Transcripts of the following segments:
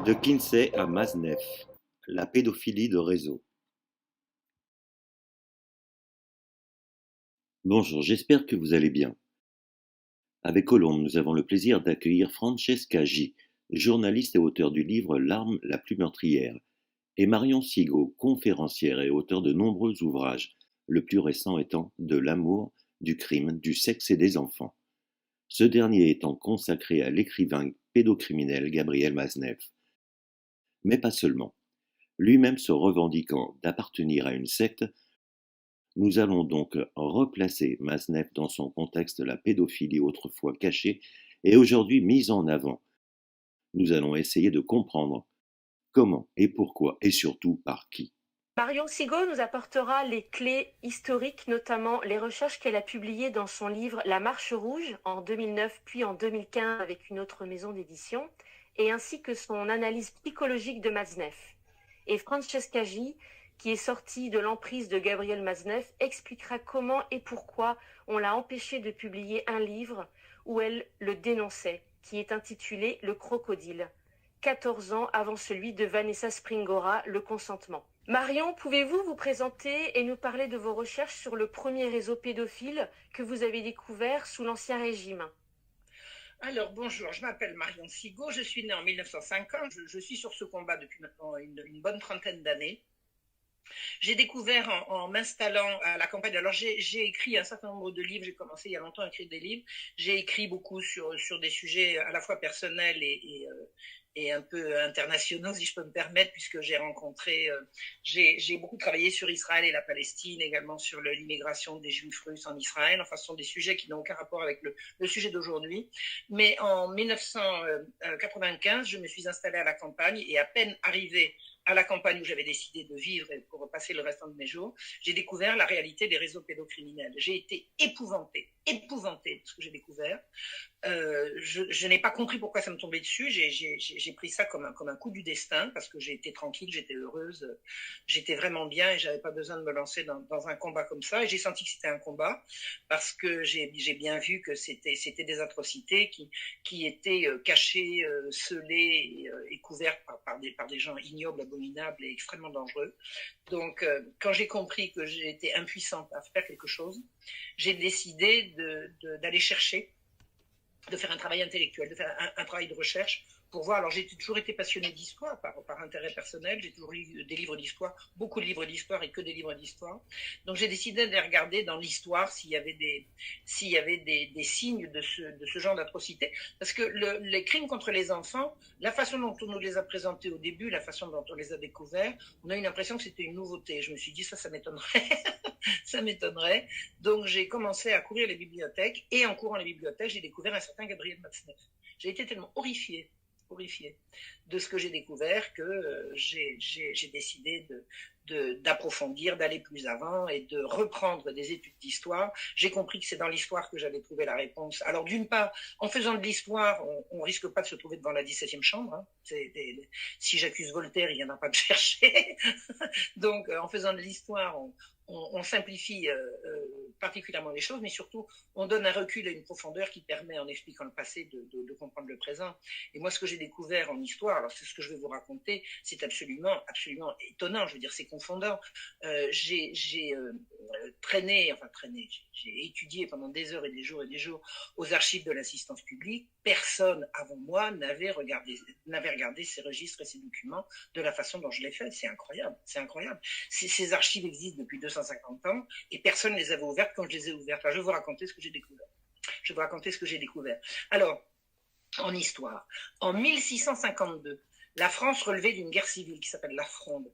De Kinsey à Masneff, la pédophilie de réseau. Bonjour, j'espère que vous allez bien. Avec Colombe, nous avons le plaisir d'accueillir Francesca J., journaliste et auteure du livre L'arme la plus meurtrière, et Marion Sigaud, conférencière et auteure de nombreux ouvrages, le plus récent étant De l'amour, du crime, du sexe et des enfants. Ce dernier étant consacré à l'écrivain pédocriminel Gabriel Masneff. Mais pas seulement. Lui-même se revendiquant d'appartenir à une secte, nous allons donc replacer Masneff dans son contexte de la pédophilie autrefois cachée et aujourd'hui mise en avant. Nous allons essayer de comprendre comment et pourquoi et surtout par qui. Marion Sigaud nous apportera les clés historiques, notamment les recherches qu'elle a publiées dans son livre La Marche Rouge en 2009 puis en 2015 avec une autre maison d'édition, et ainsi que son analyse psychologique de Masneff. Et Francesca J., qui est sortie de l'emprise de Gabriel Masneff, expliquera comment et pourquoi on l'a empêchée de publier un livre où elle le dénonçait, qui est intitulé Le Crocodile, 14 ans avant celui de Vanessa Springora, Le Consentement. Marion, pouvez-vous vous présenter et nous parler de vos recherches sur le premier réseau pédophile que vous avez découvert sous l'Ancien Régime? Alors bonjour, je m'appelle Marion Sigaud, je suis née en 1950, je suis sur ce combat depuis maintenant une bonne trentaine d'années. J'ai découvert en m'installant à la campagne, alors j'ai écrit un certain nombre de livres, j'ai commencé il y a longtemps à écrire des livres, j'ai écrit beaucoup sur des sujets à la fois personnels et un peu internationaux, si je peux me permettre, puisque j'ai beaucoup travaillé sur Israël et la Palestine, également sur l'immigration des Juifs russes en Israël. Enfin, ce sont des sujets qui n'ont aucun rapport avec le sujet d'aujourd'hui. Mais en 1995, je me suis installée à la campagne et à peine arrivée à la campagne où j'avais décidé de vivre et pour passer le restant de mes jours, j'ai découvert la réalité des réseaux pédocriminels. J'ai été épouvantée de ce que j'ai découvert. Je n'ai pas compris pourquoi ça me tombait dessus. J'ai pris ça comme un coup du destin parce que j'ai été tranquille, j'étais heureuse, j'étais vraiment bien et j'avais pas besoin de me lancer dans un combat comme ça. Et j'ai senti que c'était un combat parce que j'ai bien vu que c'était des atrocités qui étaient cachées, scellées et couvertes par des gens ignobles, abominables et extrêmement dangereux. Donc, quand j'ai compris que j'étais impuissante à faire quelque chose, j'ai décidé d'aller chercher, de faire un travail intellectuel, de faire un travail de recherche pour voir. Alors, j'ai toujours été passionnée d'histoire par intérêt personnel. J'ai toujours lu des livres d'histoire, beaucoup de livres d'histoire et que des livres d'histoire. Donc, j'ai décidé de regarder dans l'histoire s'il y avait des signes de ce genre d'atrocité. Parce que les crimes contre les enfants, la façon dont on nous les a présentés au début, la façon dont on les a découverts, on a eu l'impression que c'était une nouveauté. Je me suis dit, ça m'étonnerait. Ça m'étonnerait. Donc, j'ai commencé à courir les bibliothèques et en courant les bibliothèques, j'ai découvert un certain Gabriel Masneff. J'ai été tellement horrifiée de ce que j'ai découvert que j'ai décidé d'approfondir, d'aller plus avant et de reprendre des études d'histoire. J'ai compris que c'est dans l'histoire que j'allais trouver la réponse. Alors d'une part, en faisant de l'histoire, on risque pas de se trouver devant la 17e chambre. Hein. Si j'accuse Voltaire, il n'y en a pas de chercher. Donc en faisant de l'histoire, on simplifie particulièrement les choses, mais surtout, on donne un recul et une profondeur qui permet, en expliquant le passé, de comprendre le présent. Et moi, ce que j'ai découvert en histoire, alors c'est ce que je vais vous raconter, c'est absolument étonnant, je veux dire, c'est confondant. J'ai traîné, j'ai étudié pendant des heures et des jours aux archives de l'assistance publique. Personne avant moi n'avait regardé ces registres et ces documents de la façon dont je l'ai fait. C'est incroyable, c'est incroyable. Ces archives existent depuis 250 ans et personne ne les avait ouvertes quand je les ai ouvertes. Alors, je vais vous raconter ce que j'ai découvert. Alors, en histoire, en 1652, la France relevait d'une guerre civile qui s'appelle la Fronde.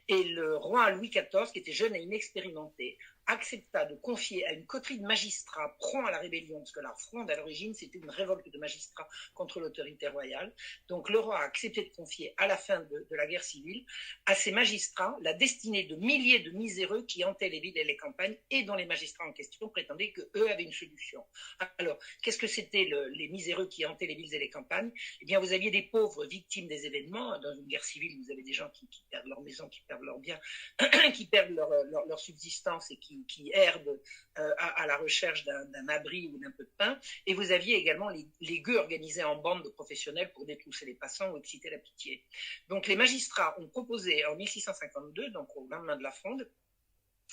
Et le roi Louis XIV, qui était jeune et inexpérimenté, accepta de confier à une coterie de magistrats prompts à la rébellion, parce que la Fronde, à l'origine, c'était une révolte de magistrats contre l'autorité royale. Donc le roi a accepté de confier, à la fin de la guerre civile, à ces magistrats la destinée de milliers de miséreux qui hantaient les villes et les campagnes, et dont les magistrats en question prétendaient qu'eux avaient une solution. Alors, qu'est-ce que c'était les miséreux qui hantaient les villes et les campagnes? Eh bien, vous aviez des pauvres victimes des événements. Dans une guerre civile, vous avez des gens qui perdent leur maison, qui perdent leurs biens, qui perdent leur subsistance et qui qui herdent à la recherche d'un abri ou d'un peu de pain, et vous aviez également les gueux organisés en bandes de professionnels pour détrousser les passants ou exciter la pitié. Donc les magistrats ont proposé en 1652, donc au lendemain de la Fronde,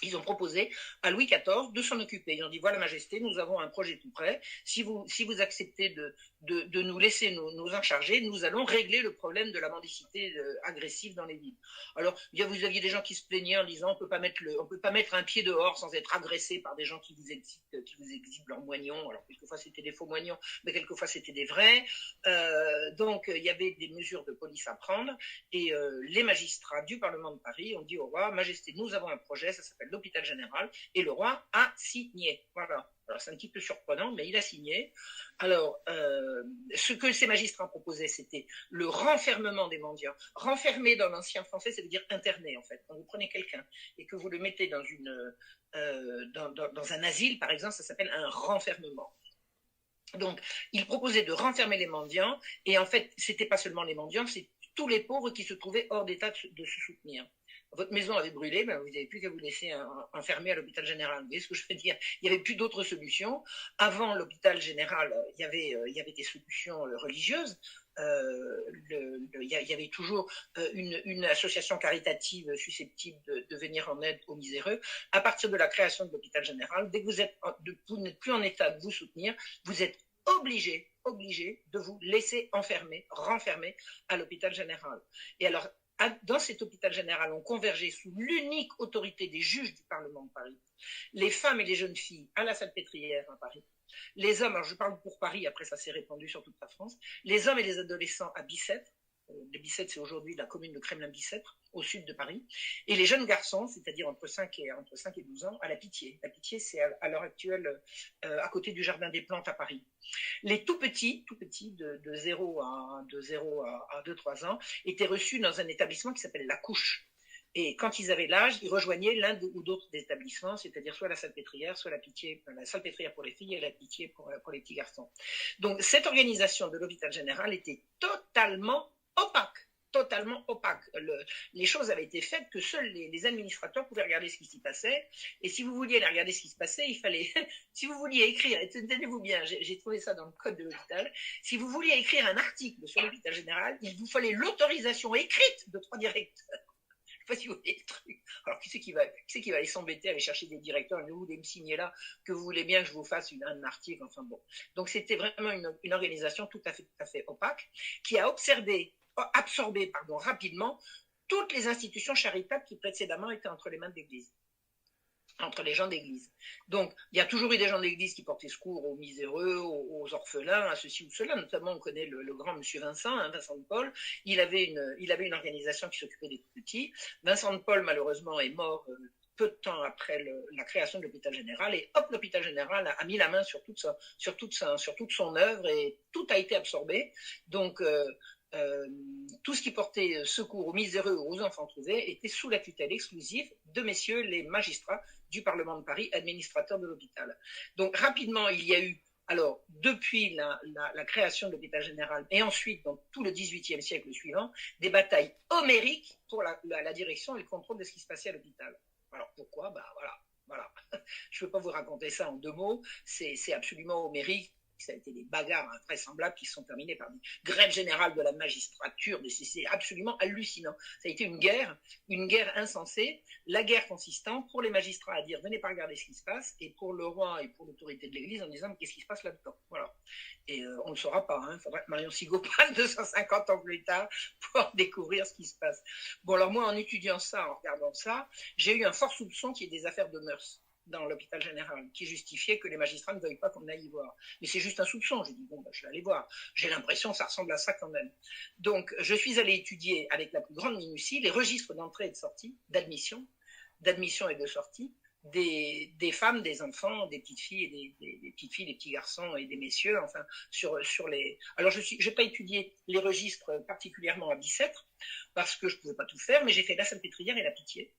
ils ont proposé à Louis XIV de s'en occuper. Ils ont dit, voilà, Majesté, nous avons un projet tout prêt. Si vous acceptez de nous laisser nous en charger, nous allons régler le problème de la mendicité agressive dans les villes. Alors, vous aviez des gens qui se plaignaient en disant, on peut pas mettre un pied dehors sans être agressé par des gens qui vous exhibent leurs moignons. Alors, quelquefois, c'était des faux moignons, mais quelquefois, c'était des vrais. Donc, il y avait des mesures de police à prendre. Et les magistrats du Parlement de Paris ont dit au roi, Majesté, nous avons un projet, ça s'appelle l'hôpital général, et le roi a signé. Voilà. Alors c'est un petit peu surprenant, mais il a signé. Alors, ce que ces magistrats proposaient, c'était le renfermement des mendiants. Renfermer dans l'ancien français, ça veut dire interner, en fait. Quand vous prenez quelqu'un et que vous le mettez dans un asile, par exemple, ça s'appelle un renfermement. Donc, il proposait de renfermer les mendiants, et en fait, c'était pas seulement les mendiants, c'est tous les pauvres qui se trouvaient hors d'état de se soutenir. Votre maison avait brûlé, ben vous n'avez plus qu'à vous laisser enfermer à l'hôpital général. Vous voyez ce que je veux dire? Il n'y avait plus d'autres solutions. Avant l'hôpital général, il y avait des solutions religieuses. Il y avait toujours une association caritative susceptible de venir en aide aux miséreux. À partir de la création de l'hôpital général, dès que vous n'êtes plus en état de vous soutenir, vous êtes obligé de vous laisser renfermer à l'hôpital général. Et alors, dans cet hôpital général, on convergeait sous l'unique autorité des juges du Parlement de Paris, les femmes et les jeunes filles à la Salpêtrière à Paris, les hommes, alors je parle pour Paris, après ça s'est répandu sur toute la France, les hommes et les adolescents à Bicêtre, les Bicêtre c'est aujourd'hui la commune de Kremlin-Bicêtre, au sud de Paris, et les jeunes garçons, c'est-à-dire entre 5 et 12 ans, à la Pitié. La Pitié, c'est à l'heure actuelle à côté du Jardin des Plantes à Paris. Les tout petits de 0 à 2-3 ans, étaient reçus dans un établissement qui s'appelle La Couche. Et quand ils avaient l'âge, ils rejoignaient l'un ou d'autres des établissements, c'est-à-dire soit la Salpêtrière, soit la Pitié, la Salpêtrière pour les filles et la Pitié pour les petits garçons. Donc cette organisation de l'hôpital général était totalement opaque. Les choses avaient été faites que seuls les administrateurs pouvaient regarder ce qui s'y passait. Et si vous vouliez aller regarder ce qui se passait, il fallait, si vous vouliez écrire, et tenez-vous bien, j'ai trouvé ça dans le code de l'hôpital, si vous vouliez écrire un article sur l'hôpital général, il vous fallait l'autorisation écrite de 3 directeurs. Je sais pas si vous voyez le truc. Alors, qui c'est qui va aller s'embêter, aller chercher des directeurs, et vous voulez me signer là, que vous voulez bien que je vous fasse un article, enfin bon. Donc, c'était vraiment une organisation tout à fait opaque, qui a absorbé rapidement toutes les institutions charitables qui précédemment étaient entre les mains de l'Église, entre les gens d'église. Donc, il y a toujours eu des gens d'église qui portaient secours aux miséreux, aux orphelins, à ceci ou cela. Notamment, on connaît le grand monsieur Vincent, Vincent de Paul. Il avait une organisation qui s'occupait des tout petits. Vincent de Paul, malheureusement, est mort peu de temps après la création de l'hôpital général. Et hop, l'hôpital général a mis la main sur toute son œuvre et tout a été absorbé. Donc, tout ce qui portait secours aux miséreux ou aux enfants trouvés était sous la tutelle exclusive de messieurs les magistrats du Parlement de Paris, administrateurs de l'hôpital. Donc rapidement, il y a eu, alors depuis la création de l'hôpital général et ensuite dans tout le XVIIIe siècle suivant, des batailles homériques pour la direction et le contrôle de ce qui se passait à l'hôpital. Alors pourquoi? Voilà. Je ne peux pas vous raconter ça en 2 mots, c'est absolument homérique. Ça a été des bagarres invraisemblables qui sont terminées par des grèves générales de la magistrature. C'est absolument hallucinant. Ça a été une guerre insensée. La guerre consistant pour les magistrats à dire venez pas regarder ce qui se passe, et pour le roi et pour l'autorité de l'Église en disant qu'est-ce qui se passe là-dedans. Voilà. Et on ne le saura pas. Il faudra que Marion Sigaud passe 250 ans plus tard pour découvrir ce qui se passe. Bon, alors moi, en étudiant ça, en regardant ça, j'ai eu un fort soupçon qu'il y ait des affaires de mœurs dans l'hôpital général, qui justifiait que les magistrats ne veuillent pas qu'on aille y voir. Mais c'est juste un soupçon. J'ai dit, je vais aller voir. J'ai l'impression que ça ressemble à ça quand même. Donc, je suis allé étudier avec la plus grande minutie les registres d'entrée et de sortie, d'admission et de sortie, des femmes, des enfants, des petites filles, des petites filles, des petits garçons et des messieurs, enfin, sur les... Alors, je n'ai pas étudié les registres particulièrement à Bicêtre, parce que je ne pouvais pas tout faire, mais j'ai fait la Salpêtrière et la Pitié.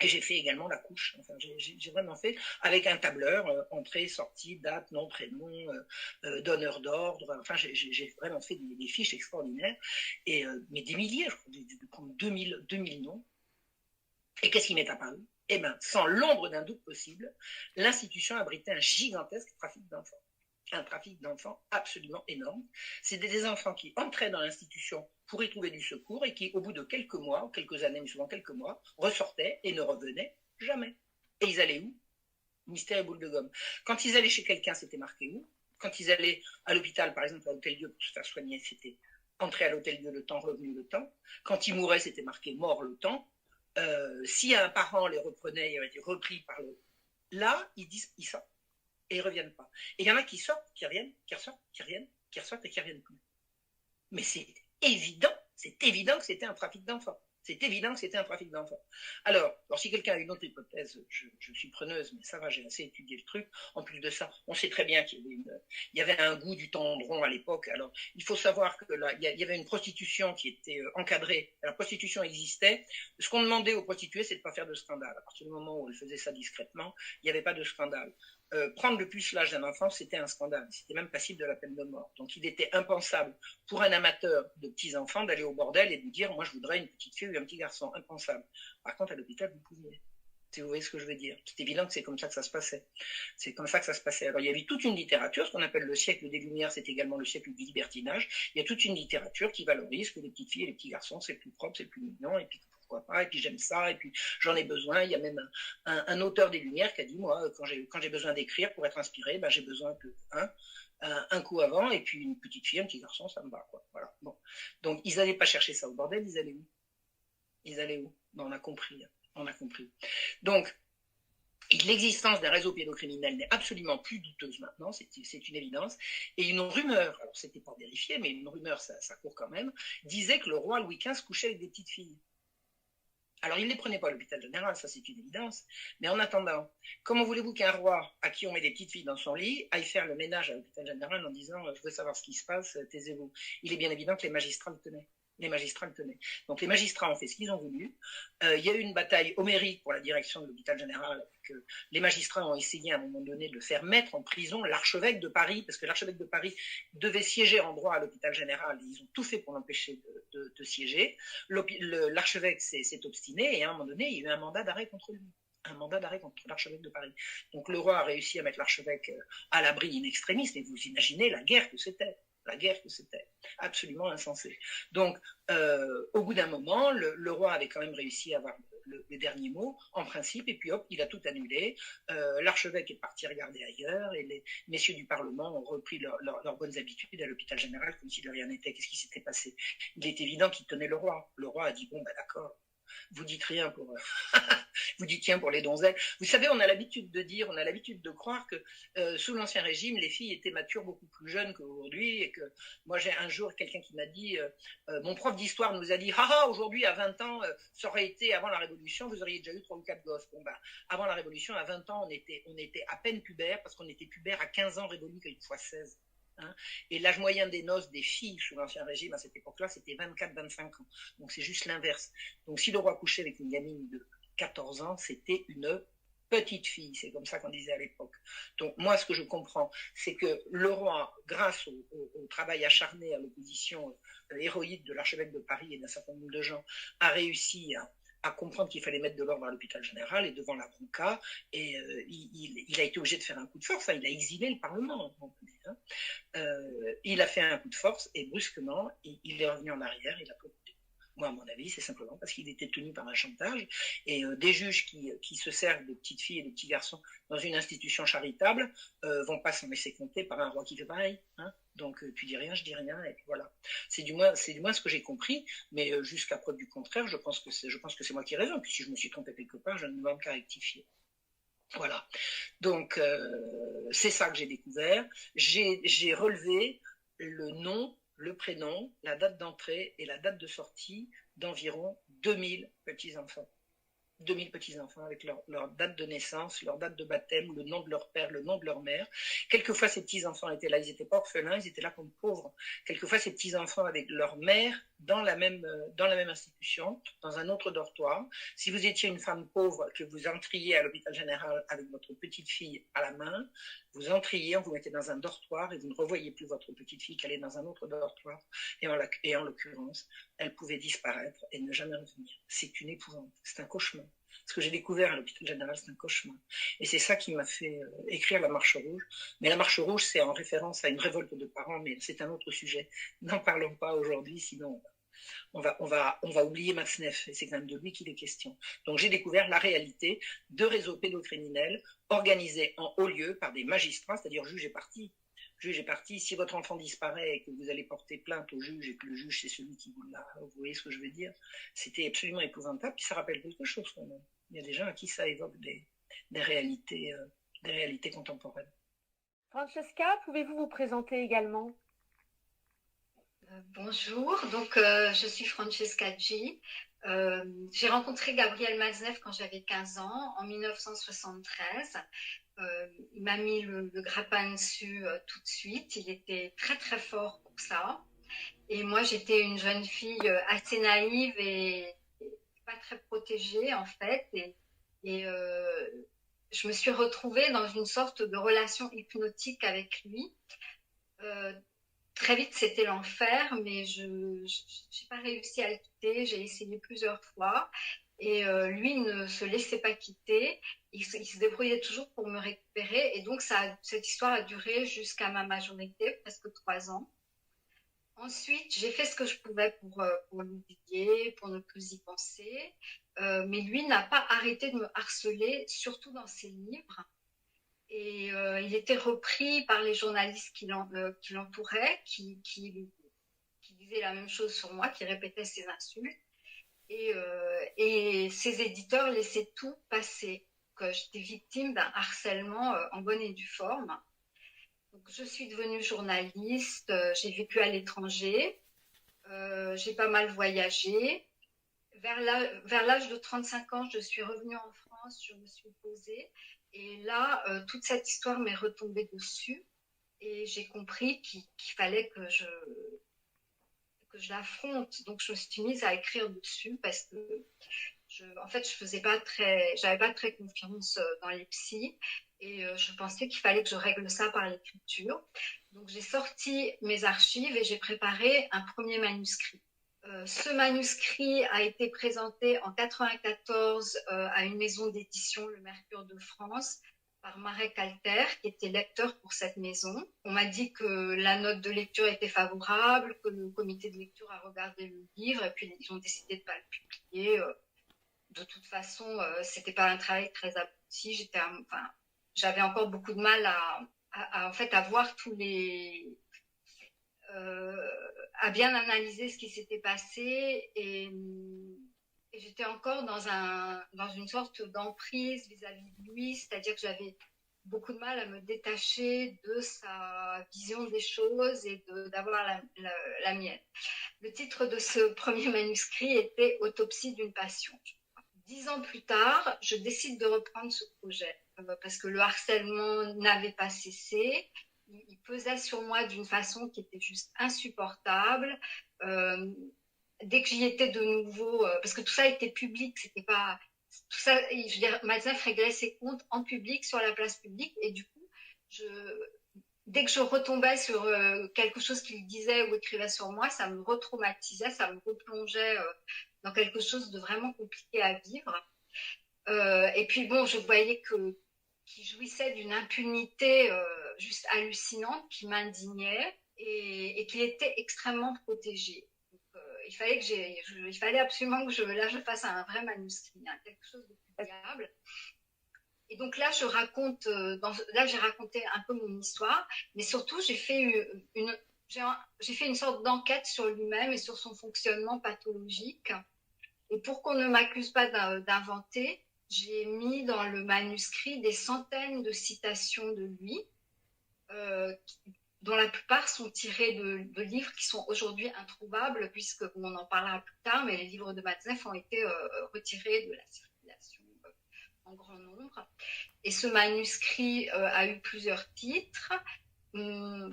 Et j'ai fait également la couche. Enfin, j'ai vraiment fait avec un tableur, entrée, sortie, date, nom, prénom, donneur d'ordre. Enfin, j'ai vraiment fait des fiches extraordinaires. Et, mais des milliers, je crois, j'ai dû prendre 2000 noms. Et qu'est-ce qui m'est apparu? Eh bien, sans l'ombre d'un doute possible, l'institution abritait un gigantesque trafic d'enfants. Un trafic d'enfants absolument énorme. C'était des enfants qui entraient dans l'institution pour y trouver du secours et qui, au bout de quelques mois, quelques années, mais souvent quelques mois, ressortaient et ne revenaient jamais. Et ils allaient où? Mystère et boule de gomme. Quand ils allaient chez quelqu'un, c'était marqué où? Quand ils allaient à l'hôpital, par exemple, à l'hôtel-dieu pour se faire soigner, c'était entré à l'hôtel-dieu le temps, revenu le temps. Quand ils mouraient, c'était marqué mort le temps. Si un parent les reprenait, ils avaient été repris par le... Là, ils disent, ils sortent et ils ne reviennent pas. Et il y en a qui sortent, qui reviennent, qui ressortent, qui reviennent, qui ressortent et qui ne reviennent plus. Mais c'est évident que c'était un trafic d'enfants. C'est évident que c'était un trafic d'enfants. Alors si quelqu'un a une autre hypothèse, je suis preneuse, mais ça va, j'ai assez étudié le truc. En plus de ça, on sait très bien qu'il y avait un goût du tendron à l'époque. Alors, il faut savoir que là, il y avait une prostitution qui était encadrée. La prostitution existait. Ce qu'on demandait aux prostituées, c'est de ne pas faire de scandale. À partir du moment où elles faisaient ça discrètement, il n'y avait pas de scandale. Prendre le plus l'âge d'un enfant, c'était un scandale. C'était même passible de la peine de mort. Donc, il était impensable pour un amateur de petits-enfants d'aller au bordel et de dire « moi, je voudrais une petite fille ou un petit garçon ». Impensable. Par contre, à l'hôpital, vous pouviez. Si vous voyez ce que je veux dire. C'est évident que c'est comme ça que ça se passait. C'est comme ça que ça se passait. Alors, il y avait toute une littérature, ce qu'on appelle le siècle des Lumières, c'est également le siècle du libertinage. Il y a toute une littérature qui valorise que les petites filles et les petits garçons, c'est plus propre, c'est plus mignon, et puis pourquoi pas, et puis j'aime ça, et puis j'en ai besoin. Il y a même un auteur des Lumières qui a dit, moi, quand j'ai besoin d'écrire pour être inspiré, ben, j'ai besoin que un coup avant, et puis une petite fille, un petit garçon, ça me va, quoi. Voilà. Bon. Donc, ils n'allaient pas chercher ça au bordel, ils allaient où? Ils allaient où? Ben, on a compris. On a compris. Donc, l'existence d'un réseau pédocriminel n'est absolument plus douteuse maintenant, c'est une évidence. Et une rumeur, alors c'était pas vérifié, mais une rumeur, ça court quand même, disait que le roi Louis XV couchait avec des petites filles. Alors, il ne les prenait pas à l'hôpital général, ça c'est une évidence. Mais en attendant, comment voulez-vous qu'un roi à qui on met des petites filles dans son lit aille faire le ménage à l'hôpital général en disant « je veux savoir ce qui se passe, taisez-vous ». Il est bien évident que les magistrats le tenaient. Donc les magistrats ont fait ce qu'ils ont voulu. Il y a eu une bataille homérique pour la direction de l'hôpital général. Les magistrats ont essayé à un moment donné de le faire mettre en prison l'archevêque de Paris, parce que l'archevêque de Paris devait siéger en droit à l'hôpital général. Ils ont tout fait pour l'empêcher de siéger. L'archevêque s'est obstiné et à un moment donné, il y a eu un mandat d'arrêt contre lui. Un mandat d'arrêt contre l'archevêque de Paris. Donc le roi a réussi à mettre l'archevêque à l'abri in extremis, et vous imaginez la guerre que c'était. Absolument insensé. Donc, au bout d'un moment, le roi avait quand même réussi à avoir le dernier mot, en principe, et puis hop, il a tout annulé. L'archevêque est parti regarder ailleurs, et les messieurs du Parlement ont repris leurs bonnes habitudes à l'hôpital général, comme si de rien n'était. Qu'est-ce qui s'était passé? Il est évident qu'il tenait le roi. Le roi a dit, bon, bah d'accord, vous dites rien pour... vous dites rien pour les donzelles. Vous savez, on a l'habitude de croire que sous l'Ancien Régime, les filles étaient matures beaucoup plus jeunes qu'aujourd'hui, et que moi j'ai un jour quelqu'un qui m'a dit, mon prof d'histoire nous a dit, aujourd'hui à 20 ans, ça aurait été avant la Révolution, vous auriez déjà eu 3 ou 4 gosses. Bon ben, avant la Révolution, à 20 ans, on était à peine pubère, parce qu'on était pubère à 15 ans révolu quelquefois 16. Hein, et l'âge moyen des noces des filles sous l'Ancien Régime à cette époque-là, c'était 24-25 ans. Donc c'est juste l'inverse. Donc si le roi couchait avec une gamine de 14 ans, c'était une petite fille, c'est comme ça qu'on disait à l'époque. Donc moi, ce que je comprends, c'est que le roi, grâce au travail acharné à l'opposition héroïque de l'archevêque de Paris et d'un certain nombre de gens, a réussi à comprendre qu'il fallait mettre de l'ordre à l'hôpital général et devant la bronca, et il a été obligé de faire un coup de force, il a exilé le Parlement. Il a fait un coup de force et brusquement, il est revenu en arrière, il a tout. Moi, à mon avis, c'est simplement parce qu'il était tenu par un chantage, et des juges qui se servent de petites filles et de petits garçons dans une institution charitable vont pas s'en laisser compter par un roi qui fait pareil. Hein. Donc tu dis rien, je dis rien, et puis voilà. C'est du moins ce que j'ai compris, mais jusqu'à preuve du contraire, je pense que c'est moi qui ai raison. Puis si je me suis trompé quelque part, je ne demande qu'à rectifier. Voilà. Donc c'est ça que j'ai découvert. J'ai relevé le nom, le prénom, la date d'entrée et la date de sortie d'environ 2000 petits-enfants. 2000 petits-enfants avec leur date de naissance, leur date de baptême, le nom de leur père, le nom de leur mère. Quelquefois, ces petits-enfants étaient là, ils n'étaient pas orphelins, ils étaient là comme pauvres. Quelquefois, ces petits-enfants avec leur mère dans la même institution, dans un autre dortoir. Si vous étiez une femme pauvre, que vous entriez à l'hôpital général avec votre petite fille à la main, vous entriez, on vous mettait dans un dortoir et vous ne revoyiez plus votre petite fille qu'elle est dans un autre dortoir. Et en l'occurrence, elle pouvait disparaître et ne jamais revenir. C'est une épouvante, c'est un cauchemar. Ce que j'ai découvert à l'hôpital général, c'est un cauchemar. Et c'est ça qui m'a fait écrire La Marche rouge. Mais La Marche rouge, c'est en référence à une révolte de parents, mais c'est un autre sujet. N'en parlons pas aujourd'hui, sinon on va oublier Matzneff, et c'est quand même de lui qu'il est question. Donc j'ai découvert la réalité de réseaux pédocriminels organisés en haut lieu par des magistrats, c'est-à-dire juges et parties. Juge est parti, si votre enfant disparaît et que vous allez porter plainte au juge et que le juge c'est celui qui vous l'a, vous voyez ce que je veux dire, c'était absolument épouvantable, puis ça rappelle quelque chose quand même. Il y a des gens à qui ça évoque des réalités contemporaines. Francesca, pouvez-vous vous présenter également? Bonjour, donc je suis Francesca G. J'ai rencontré Gabriel Matzneff quand j'avais 15 ans, en 1973. Il m'a mis le grappin dessus tout de suite. Il était très très fort pour ça. Et moi, j'étais une jeune fille assez naïve et pas très protégée en fait. Et je me suis retrouvée dans une sorte de relation hypnotique avec lui. Très vite, c'était l'enfer, mais je n'ai pas réussi à le quitter. J'ai essayé plusieurs fois. Et lui ne se laissait pas quitter. Il se débrouillait toujours pour me récupérer. Et donc, cette histoire a duré jusqu'à ma majorité, presque 3 ans. Ensuite, j'ai fait ce que je pouvais pour l'oublier, pour ne plus y penser. Mais lui n'a pas arrêté de me harceler, surtout dans ses livres. Et il était repris par les journalistes qui l'entouraient, qui disaient la même chose sur moi, qui répétaient ses insultes. Et ces éditeurs laissaient tout passer, que j'étais victime d'un harcèlement en bonne et due forme. Donc, je suis devenue journaliste, j'ai vécu à l'étranger, j'ai pas mal voyagé. Vers l'âge de 35 ans, je suis revenue en France, je me suis posée. Et là, toute cette histoire m'est retombée dessus. Et j'ai compris qu'il fallait que je l'affronte. Donc, je me suis mise à écrire dessus parce que, en fait, j'avais pas très confiance dans les psys et je pensais qu'il fallait que je règle ça par l'écriture. Donc, j'ai sorti mes archives et j'ai préparé un premier manuscrit. Ce manuscrit a été présenté en 1994 à une maison d'édition, le Mercure de France, par Marek Alter, qui était lecteur pour cette maison. On m'a dit que la note de lecture était favorable, que le comité de lecture a regardé le livre, et puis ils ont décidé de ne pas le publier. De toute façon, c'était pas un travail très abouti. J'avais encore beaucoup de mal à voir tous les... à bien analyser ce qui s'était passé et j'étais encore dans une sorte d'emprise vis-à-vis de lui, c'est-à-dire que j'avais beaucoup de mal à me détacher de sa vision des choses et d'avoir la mienne. Le titre de ce premier manuscrit était « Autopsie d'une passion ». 10 ans plus tard, je décide de reprendre ce projet parce que le harcèlement n'avait pas cessé. Il pesait sur moi d'une façon qui était juste insupportable. Dès que j'y étais de nouveau, parce que tout ça était public, c'était pas tout ça. Je veux dire, Matzneff réglait ses comptes en public sur la place publique, et du coup, dès que je retombais sur quelque chose qu'il disait ou écrivait sur moi, ça me retraumatisait, ça me replongeait dans quelque chose de vraiment compliqué à vivre. Et puis bon, je voyais qu'il jouissait d'une impunité juste hallucinante qui m'indignait et qu'il était extrêmement protégé. Donc, il fallait absolument que je fasse un vrai manuscrit, hein, quelque chose de plus viable. Et donc là, j'ai raconté un peu mon histoire, mais surtout, j'ai fait une sorte d'enquête sur lui-même et sur son fonctionnement pathologique. Et pour qu'on ne m'accuse pas d'inventer, j'ai mis dans le manuscrit des centaines de citations de lui, dont la plupart sont tirées de livres qui sont aujourd'hui introuvables, puisque on en parlera plus tard, mais les livres de Matzneff ont été retirés de la circulation en grand nombre. Et ce manuscrit a eu plusieurs titres.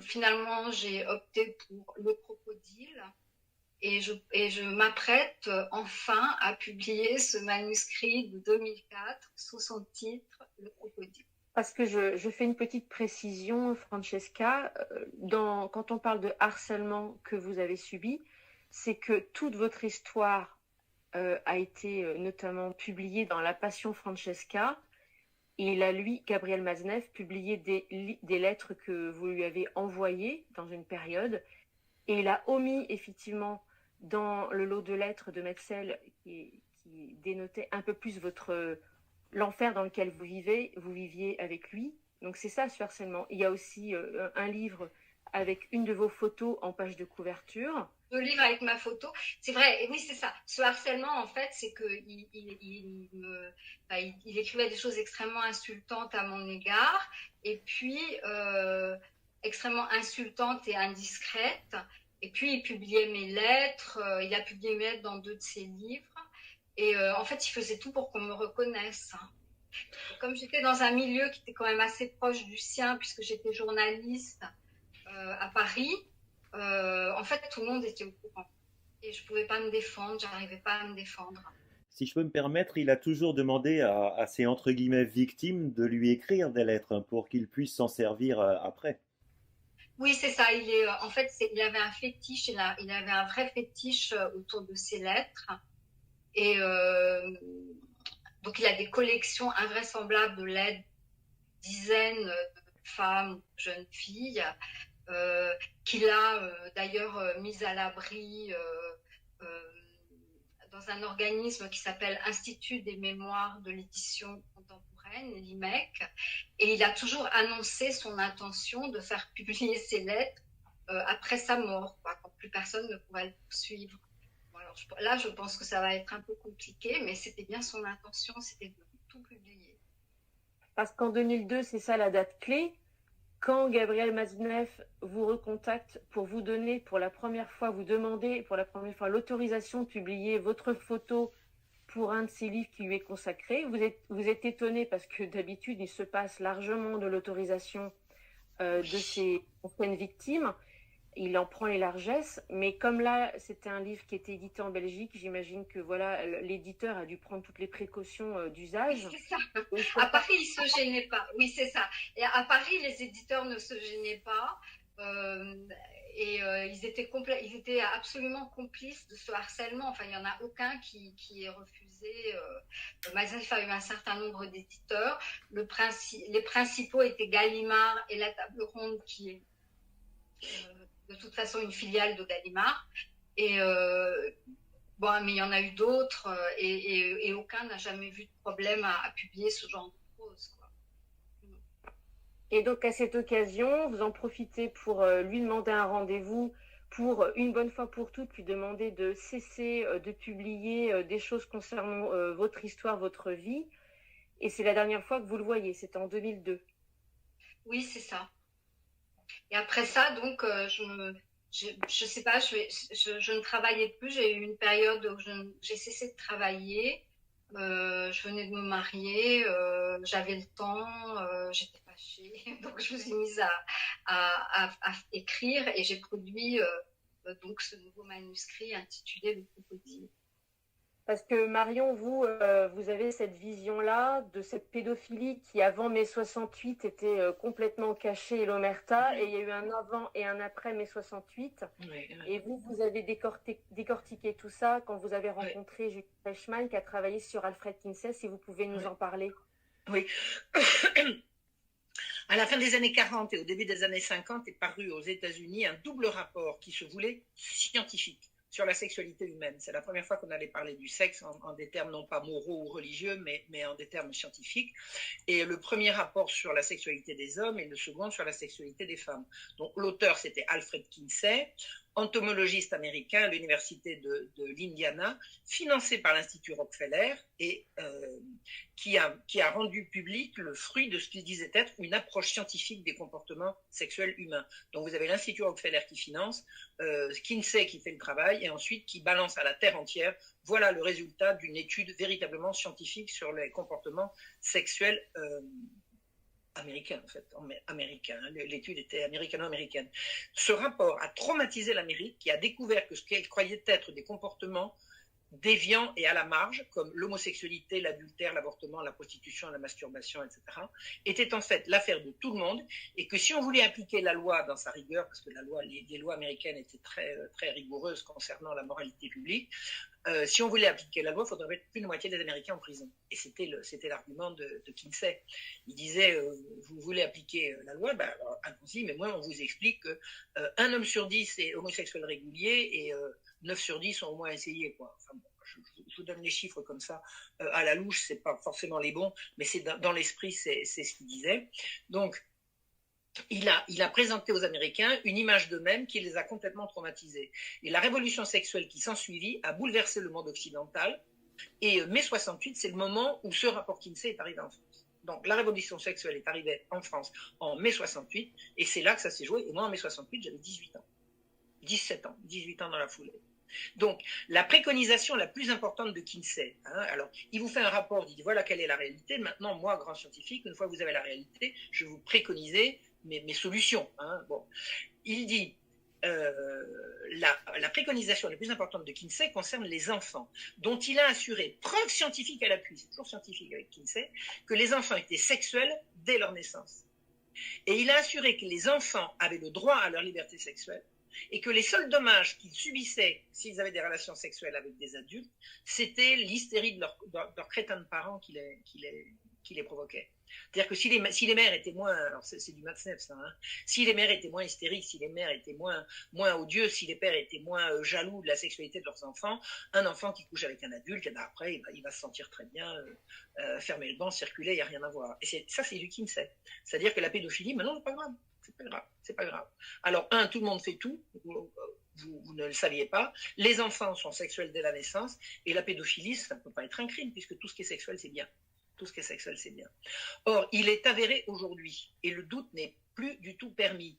Finalement, j'ai opté pour Le Crocodile. Et je m'apprête enfin à publier ce manuscrit de 2004 sous son titre « Le Crocodile ». Parce que je fais une petite précision, Francesca. Quand on parle de harcèlement que vous avez subi, c'est que toute votre histoire a été notamment publié dans La Passion Francesca. Et il a, lui, Gabriel Maznev, publié des lettres que vous lui avez envoyées dans une période. Et il a omis, effectivement, dans le lot de lettres de Metzel, qui dénotait un peu plus l'enfer dans lequel vous viviez avec lui. Donc c'est ça, ce harcèlement. Il y a aussi un livre avec une de vos photos en page de couverture. Le livre avec ma photo, c'est vrai, et oui, c'est ça. Ce harcèlement, en fait, c'est qu'il il écrivait des choses extrêmement insultantes à mon égard, et puis extrêmement insultantes et indiscrètes. Et puis, il publiait mes lettres, il a publié mes lettres dans 2 de ses livres. Et en fait, il faisait tout pour qu'on me reconnaisse. Et comme j'étais dans un milieu qui était quand même assez proche du sien, puisque j'étais journaliste à Paris, en fait, tout le monde était au courant. Et je ne pouvais pas me défendre, j'arrivais pas à me défendre. Si je peux me permettre, il a toujours demandé à ses entre guillemets victimes de lui écrire des lettres pour qu'il puisse s'en servir après. Oui, c'est ça. En fait, il avait un fétiche, il avait un vrai fétiche autour de ses lettres. Et donc, il a des collections invraisemblables de lettres, dizaines de femmes, de jeunes filles, qu'il a d'ailleurs mises à l'abri dans un organisme qui s'appelle Institut des mémoires de l'édition contemporaine, l'IMEC. Et il a toujours annoncé son intention de faire publier ses lettres après sa mort, quoi, quand plus personne ne pourrait le poursuivre. Alors, là, je pense que ça va être un peu compliqué, mais c'était bien son intention, c'était de tout publier. Parce qu'en 2002, c'est ça la date clé. Quand Gabriel Maznev vous recontacte pour vous donner pour la première fois, vous demander pour la première fois l'autorisation de publier votre photo pour un de ses livres qui lui est consacré, vous êtes étonné parce que d'habitude, il se passe largement de l'autorisation de ses anciennes victimes. Il en prend les largesses, mais comme là, c'était un livre qui était édité en Belgique, j'imagine que voilà, l'éditeur a dû prendre toutes les précautions d'usage. Oui, c'est ça. À Paris, ils se gênaient pas. Oui, c'est ça. Et à Paris, les éditeurs ne se gênaient pas. Ils étaient absolument complices de ce harcèlement. Enfin, il n'y en a aucun qui ait refusé. Maznev a eu un certain nombre d'éditeurs. Les principaux étaient Gallimard et La Table Ronde, qui est de toute façon une filiale de Gallimard. Et mais il y en a eu d'autres et aucun n'a jamais vu de problème à publier ce genre de prose, quoi. Et donc à cette occasion, vous en profitez pour lui demander un rendez-vous pour une bonne fois pour toutes lui demander de cesser de publier des choses concernant votre histoire, votre vie. Et c'est la dernière fois que vous le voyez, c'était en 2002. Oui, c'est ça. Et après ça, donc, je sais pas, je ne travaillais plus. J'ai eu une période où j'ai cessé de travailler. Je venais de me marier, j'avais le temps, j'étais fâchée. Donc, je me suis mise à écrire et j'ai produit donc ce nouveau manuscrit intitulé Le Crocodile. Parce que Marion, vous avez cette vision-là de cette pédophilie qui, avant mai 68, était complètement cachée et l'omerta, et il y a eu un avant et un après mai 68. Oui. Et vous avez décortiqué tout ça quand vous avez rencontré Julie Fleischmann, qui a travaillé sur Alfred Kinsey, si vous pouvez nous en parler. Oui. À la fin des années 40 et au début des années 50 est paru aux États-Unis un double rapport qui se voulait scientifique sur la sexualité humaine. C'est la première fois qu'on allait parler du sexe en des termes non pas moraux ou religieux, mais en des termes scientifiques. Et le premier rapport sur la sexualité des hommes et le second sur la sexualité des femmes. Donc l'auteur, c'était Alfred Kinsey, entomologiste américain à l'université de l'Indiana, financé par l'Institut Rockefeller et qui a rendu public le fruit de ce qu'il disait être une approche scientifique des comportements sexuels humains. Donc vous avez l'Institut Rockefeller qui finance, Kinsey qui fait le travail et ensuite qui balance à la terre entière. Voilà le résultat d'une étude véritablement scientifique sur les comportements sexuels américain, en fait, américain. L'étude était américano-américaine. Ce rapport a traumatisé l'Amérique, qui a découvert que ce qu'elle croyait être des comportements déviants et à la marge, comme l'homosexualité, l'adultère, l'avortement, la prostitution, la masturbation, etc., était en fait l'affaire de tout le monde, et que si on voulait appliquer la loi dans sa rigueur, parce que les lois américaines étaient très, très rigoureuses concernant la moralité publique, si on voulait appliquer la loi, il faudrait mettre plus de moitié des Américains en prison. Et c'était l'argument de Kinsey. Il disait, vous voulez appliquer la loi, ben, allons-y, mais moi, on vous explique qu'un homme sur 10 est homosexuel régulier et 9 sur 10 ont au moins essayé, quoi. Enfin, bon, je vous donne les chiffres comme ça à la louche, c'est pas forcément les bons, mais c'est dans l'esprit, c'est ce qu'il disait. Donc, il a présenté aux Américains une image d'eux-mêmes qui les a complètement traumatisés. Et la révolution sexuelle qui s'ensuivit a bouleversé le monde occidental. Et mai 68, c'est le moment où ce rapport Kinsey est arrivé en France. Donc la révolution sexuelle est arrivée en France en mai 68, et c'est là que ça s'est joué. Et moi, en mai 68, j'avais 18 ans. 17 ans, 18 ans dans la foulée. Donc, la préconisation la plus importante de Kinsey, alors, il vous fait un rapport, il dit voilà quelle est la réalité. Maintenant, moi, grand scientifique, une fois que vous avez la réalité, je vais vous préconiser mes solutions. Bon. Il dit la préconisation la plus importante de Kinsey concerne les enfants, dont il a assuré, preuve scientifique à l'appui, c'est toujours scientifique avec Kinsey, que les enfants étaient sexuels dès leur naissance. Et il a assuré que les enfants avaient le droit à leur liberté sexuelle, et que les seuls dommages qu'ils subissaient s'ils avaient des relations sexuelles avec des adultes, c'était l'hystérie de leurs crétins de parents qui les provoquait. C'est-à-dire que si les mères étaient moins, alors c'est du Matzneff ça, si les mères étaient moins hystériques, si les mères étaient moins odieuses, si les pères étaient moins jaloux de la sexualité de leurs enfants, un enfant qui couche avec un adulte, après il va se sentir très bien, fermer le banc, circuler, il n'y a rien à voir. Et ça c'est du Kinsey. C'est-à-dire que la pédophilie, maintenant c'est pas grave. C'est pas grave. Alors, tout le monde fait tout, vous ne le saviez pas. Les enfants sont sexuels dès la naissance, et la pédophilie, ça ne peut pas être un crime, puisque tout ce qui est sexuel, c'est bien. Tout ce qui est sexuel, c'est bien. Or, il est avéré aujourd'hui, et le doute n'est plus du tout permis,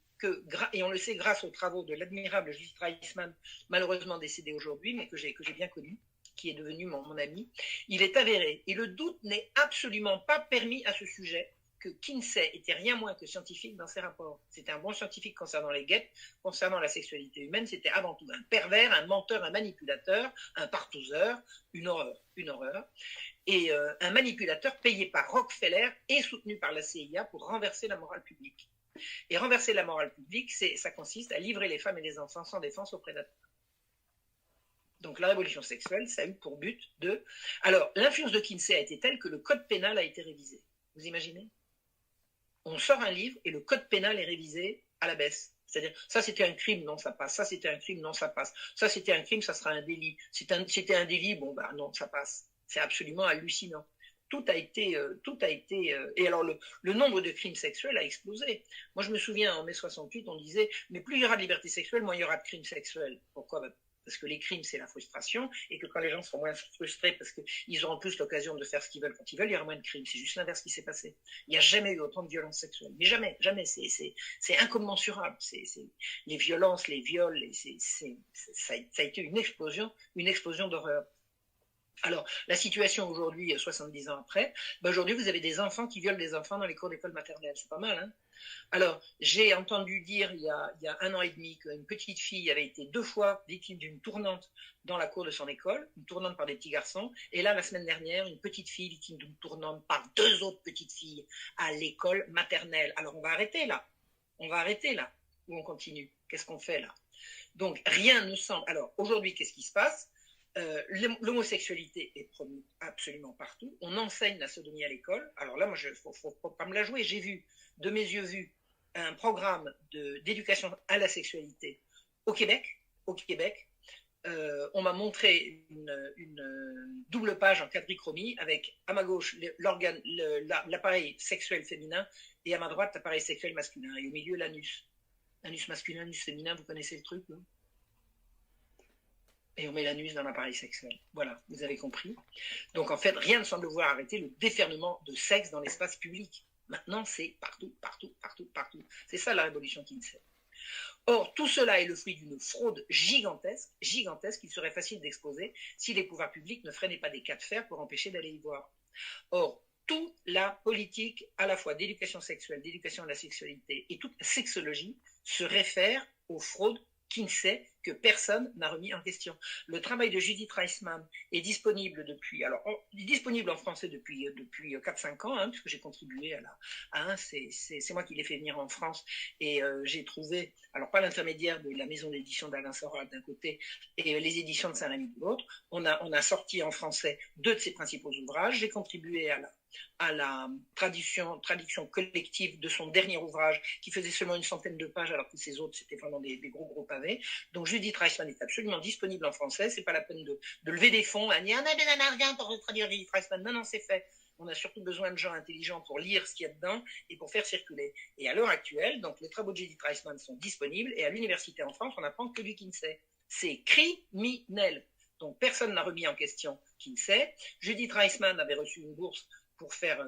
et on le sait grâce aux travaux de l'admirable Judith Reisman, malheureusement décédée aujourd'hui, mais que j'ai bien connu, qui est devenu mon ami, il est avéré, et le doute n'est absolument pas permis à ce sujet, que Kinsey était rien moins que scientifique dans ses rapports. C'était un bon scientifique concernant les guêpes, concernant la sexualité humaine, c'était avant tout un pervers, un menteur, un manipulateur, un partouzeur, une horreur, et un manipulateur payé par Rockefeller et soutenu par la CIA pour renverser la morale publique. Et renverser la morale publique, ça consiste à livrer les femmes et les enfants sans défense aux prédateurs. Donc la révolution sexuelle, ça a eu pour but de... Alors, l'influence de Kinsey a été telle que le code pénal a été révisé. Vous imaginez ? On sort un livre et le code pénal est révisé à la baisse. C'est-à-dire, ça c'était un crime, non, ça passe. Ça c'était un crime, non, ça passe. Ça c'était un crime, ça sera un délit. C'était un délit, bon, bah non, ça passe. C'est absolument hallucinant. Tout a été, et alors le nombre de crimes sexuels a explosé. Moi je me souviens en mai 68, on disait, mais plus il y aura de liberté sexuelle, moins il y aura de crimes sexuels. Pourquoi ? Parce que les crimes, c'est la frustration, et que quand les gens seront moins frustrés parce qu'ils auront plus l'occasion de faire ce qu'ils veulent quand ils veulent, il y aura moins de crimes. C'est juste l'inverse qui s'est passé. Il n'y a jamais eu autant de violences sexuelles. Mais jamais, jamais. C'est incommensurable. Les violences, les viols, ça a été une explosion d'horreur. Alors, la situation aujourd'hui, 70 ans après, aujourd'hui, vous avez des enfants qui violent des enfants dans les cours d'école maternelle. C'est pas mal, hein ? Alors, j'ai entendu dire il y a 1 an et demi qu'une petite fille avait été 2 fois victime d'une tournante dans la cour de son école, une tournante par des petits garçons. Et là, la semaine dernière, une petite fille victime d'une tournante par 2 autres petites filles à l'école maternelle. Alors, on va arrêter là. Ou on continue. Qu'est-ce qu'on fait là ? Donc, rien ne semble... Alors, aujourd'hui, qu'est-ce qui se passe ? L'homosexualité est promue absolument partout. On enseigne la sodomie à l'école. Alors là, moi, faut pas me la jouer. J'ai vu, de mes yeux vus, un programme d'éducation à la sexualité au Québec. On m'a montré une double page en quadrichromie avec à ma gauche l'appareil sexuel féminin et à ma droite l'appareil sexuel masculin. Et au milieu, l'anus. Anus masculin, anus féminin, vous connaissez le truc, non ? Et on met l'anus dans l'appareil sexuel. Voilà, vous avez compris. Donc en fait, rien ne semble vouloir arrêter le déferlement de sexe dans l'espace public. Maintenant, c'est partout. C'est ça la révolution Kinsey. Or, tout cela est le fruit d'une fraude gigantesque qu'il serait facile d'exposer si les pouvoirs publics ne freinaient pas des cas de fer pour empêcher d'aller y voir. Or, toute la politique, à la fois d'éducation sexuelle, d'éducation à la sexualité et toute la sexologie se réfère aux fraudes Kinsey que personne n'a remis en question. Le travail de Judith Reisman est disponible disponible en français depuis 4-5 ans, puisque j'ai contribué c'est moi qui l'ai fait venir en France, et j'ai trouvé, alors pas l'intermédiaire de la maison d'édition d'Alain Soral d'un côté et les éditions de Saint-Rémy de l'autre, on a sorti en français 2 de ses principaux ouvrages, j'ai contribué à la traduction collective de son dernier ouvrage qui faisait seulement une centaine de pages alors que ses autres c'était vraiment des gros pavés. Donc Judith Reisman est absolument disponible en français, c'est pas la peine de lever des fonds, à dire on a besoin d'argent pour traduire Judith Reisman. Non, c'est fait. On a surtout besoin de gens intelligents pour lire ce qu'il y a dedans et pour faire circuler. Et à l'heure actuelle, donc les travaux de Judith Reisman sont disponibles et à l'université en France, on n'apprend que du Kinsey. C'est criminel. Donc personne n'a remis en question Kinsey. Judith Reisman avait reçu une bourse pour faire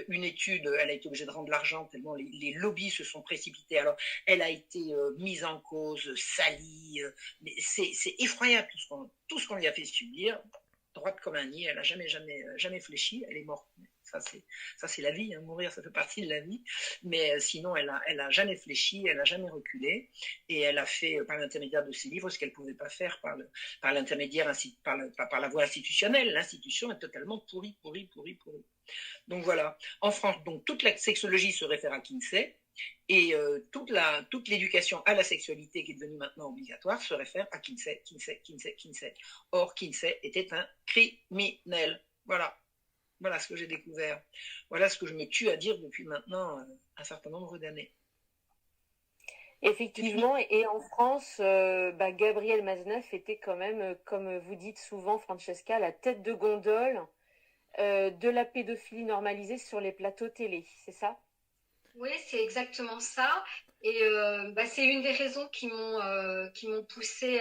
une étude. Elle a été obligée de rendre l'argent tellement les lobbies se sont précipités. Alors, elle a été mise en cause, salie. Mais c'est effroyable tout ce qu'on lui a fait subir. Droite comme un nid, elle n'a jamais fléchi. Elle est morte. Ça, c'est la vie. Mourir, ça fait partie de la vie. Mais sinon, elle a jamais fléchi, elle n'a jamais reculé. Et elle a fait, par l'intermédiaire de ses livres, ce qu'elle ne pouvait pas faire par la voie institutionnelle. L'institution est totalement pourrie. Donc voilà. En France, donc, toute la sexologie se réfère à Kinsey. Et toute l'éducation à la sexualité qui est devenue maintenant obligatoire se réfère à Kinsey. Or, Kinsey était un criminel. Voilà ce que j'ai découvert. Voilà ce que je me tue à dire depuis maintenant un certain nombre d'années. Effectivement, et en France, Gabriel Maznev était quand même, comme vous dites souvent, Francesca, la tête de gondole de la pédophilie normalisée sur les plateaux télé, c'est ça? Oui, c'est exactement ça. Et c'est une des raisons qui m'ont poussée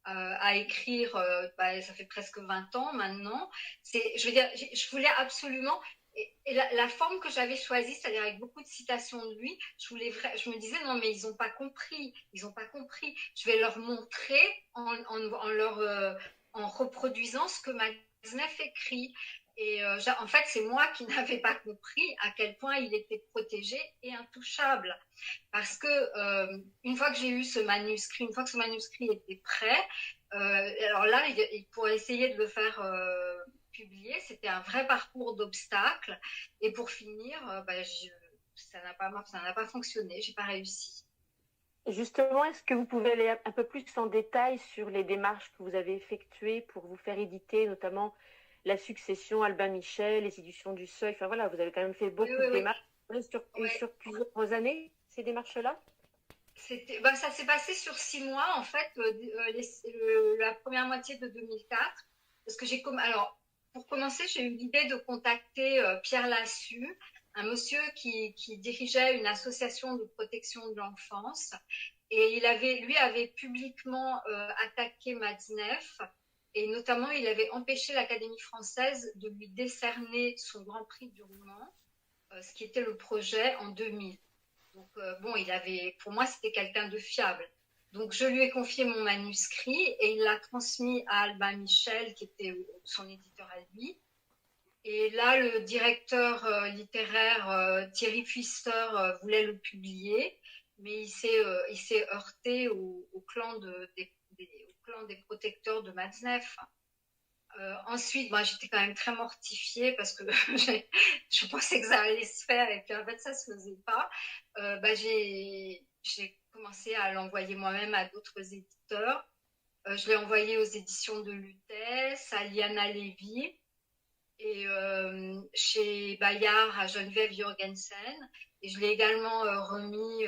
à écrire, ça fait presque 20 ans maintenant. Je veux dire, je voulais absolument, et la forme que j'avais choisie, c'est-à-dire avec beaucoup de citations de lui, je me disais non mais ils n'ont pas compris. Je vais leur montrer en reproduisant ce que Maznev écrit. Et en fait, c'est moi qui n'avais pas compris à quel point il était protégé et intouchable. Parce que une fois que j'ai eu ce manuscrit était prêt, alors là, pour essayer de le faire publier, c'était un vrai parcours d'obstacles. Et pour finir, ça n'a pas fonctionné, j'ai pas réussi. Justement, est-ce que vous pouvez aller un peu plus en détail sur les démarches que vous avez effectuées pour vous faire éditer, notamment la Succession, Albin Michel, les éditions du Seuil. Enfin voilà, vous avez quand même fait beaucoup de démarches sur plusieurs années, ces démarches-là. Ça s'est passé sur 6 mois, en fait, la première moitié de 2004. Parce que alors, pour commencer, j'ai eu l'idée de contacter Pierre Lassus, un monsieur qui dirigeait une association de protection de l'enfance. Et lui avait publiquement attaqué Maznev. Et notamment, il avait empêché l'Académie française de lui décerner son Grand Prix du roman, ce qui était le projet en 2000. Donc, pour moi, c'était quelqu'un de fiable. Donc, je lui ai confié mon manuscrit et il l'a transmis à Albin Michel, qui était son éditeur à lui. Et là, le directeur littéraire, Thierry Pfister, voulait le publier, mais il s'est heurté au clan des protecteurs de Maznev. Ensuite, j'étais quand même très mortifiée parce que je pensais que ça allait se faire et puis en fait, ça ne se faisait pas. J'ai commencé à l'envoyer moi-même à d'autres éditeurs. Je l'ai envoyé aux éditions de Lutèce, à Liana Lévy et chez Bayard à Geneviève Jorgensen. Et je l'ai également remis,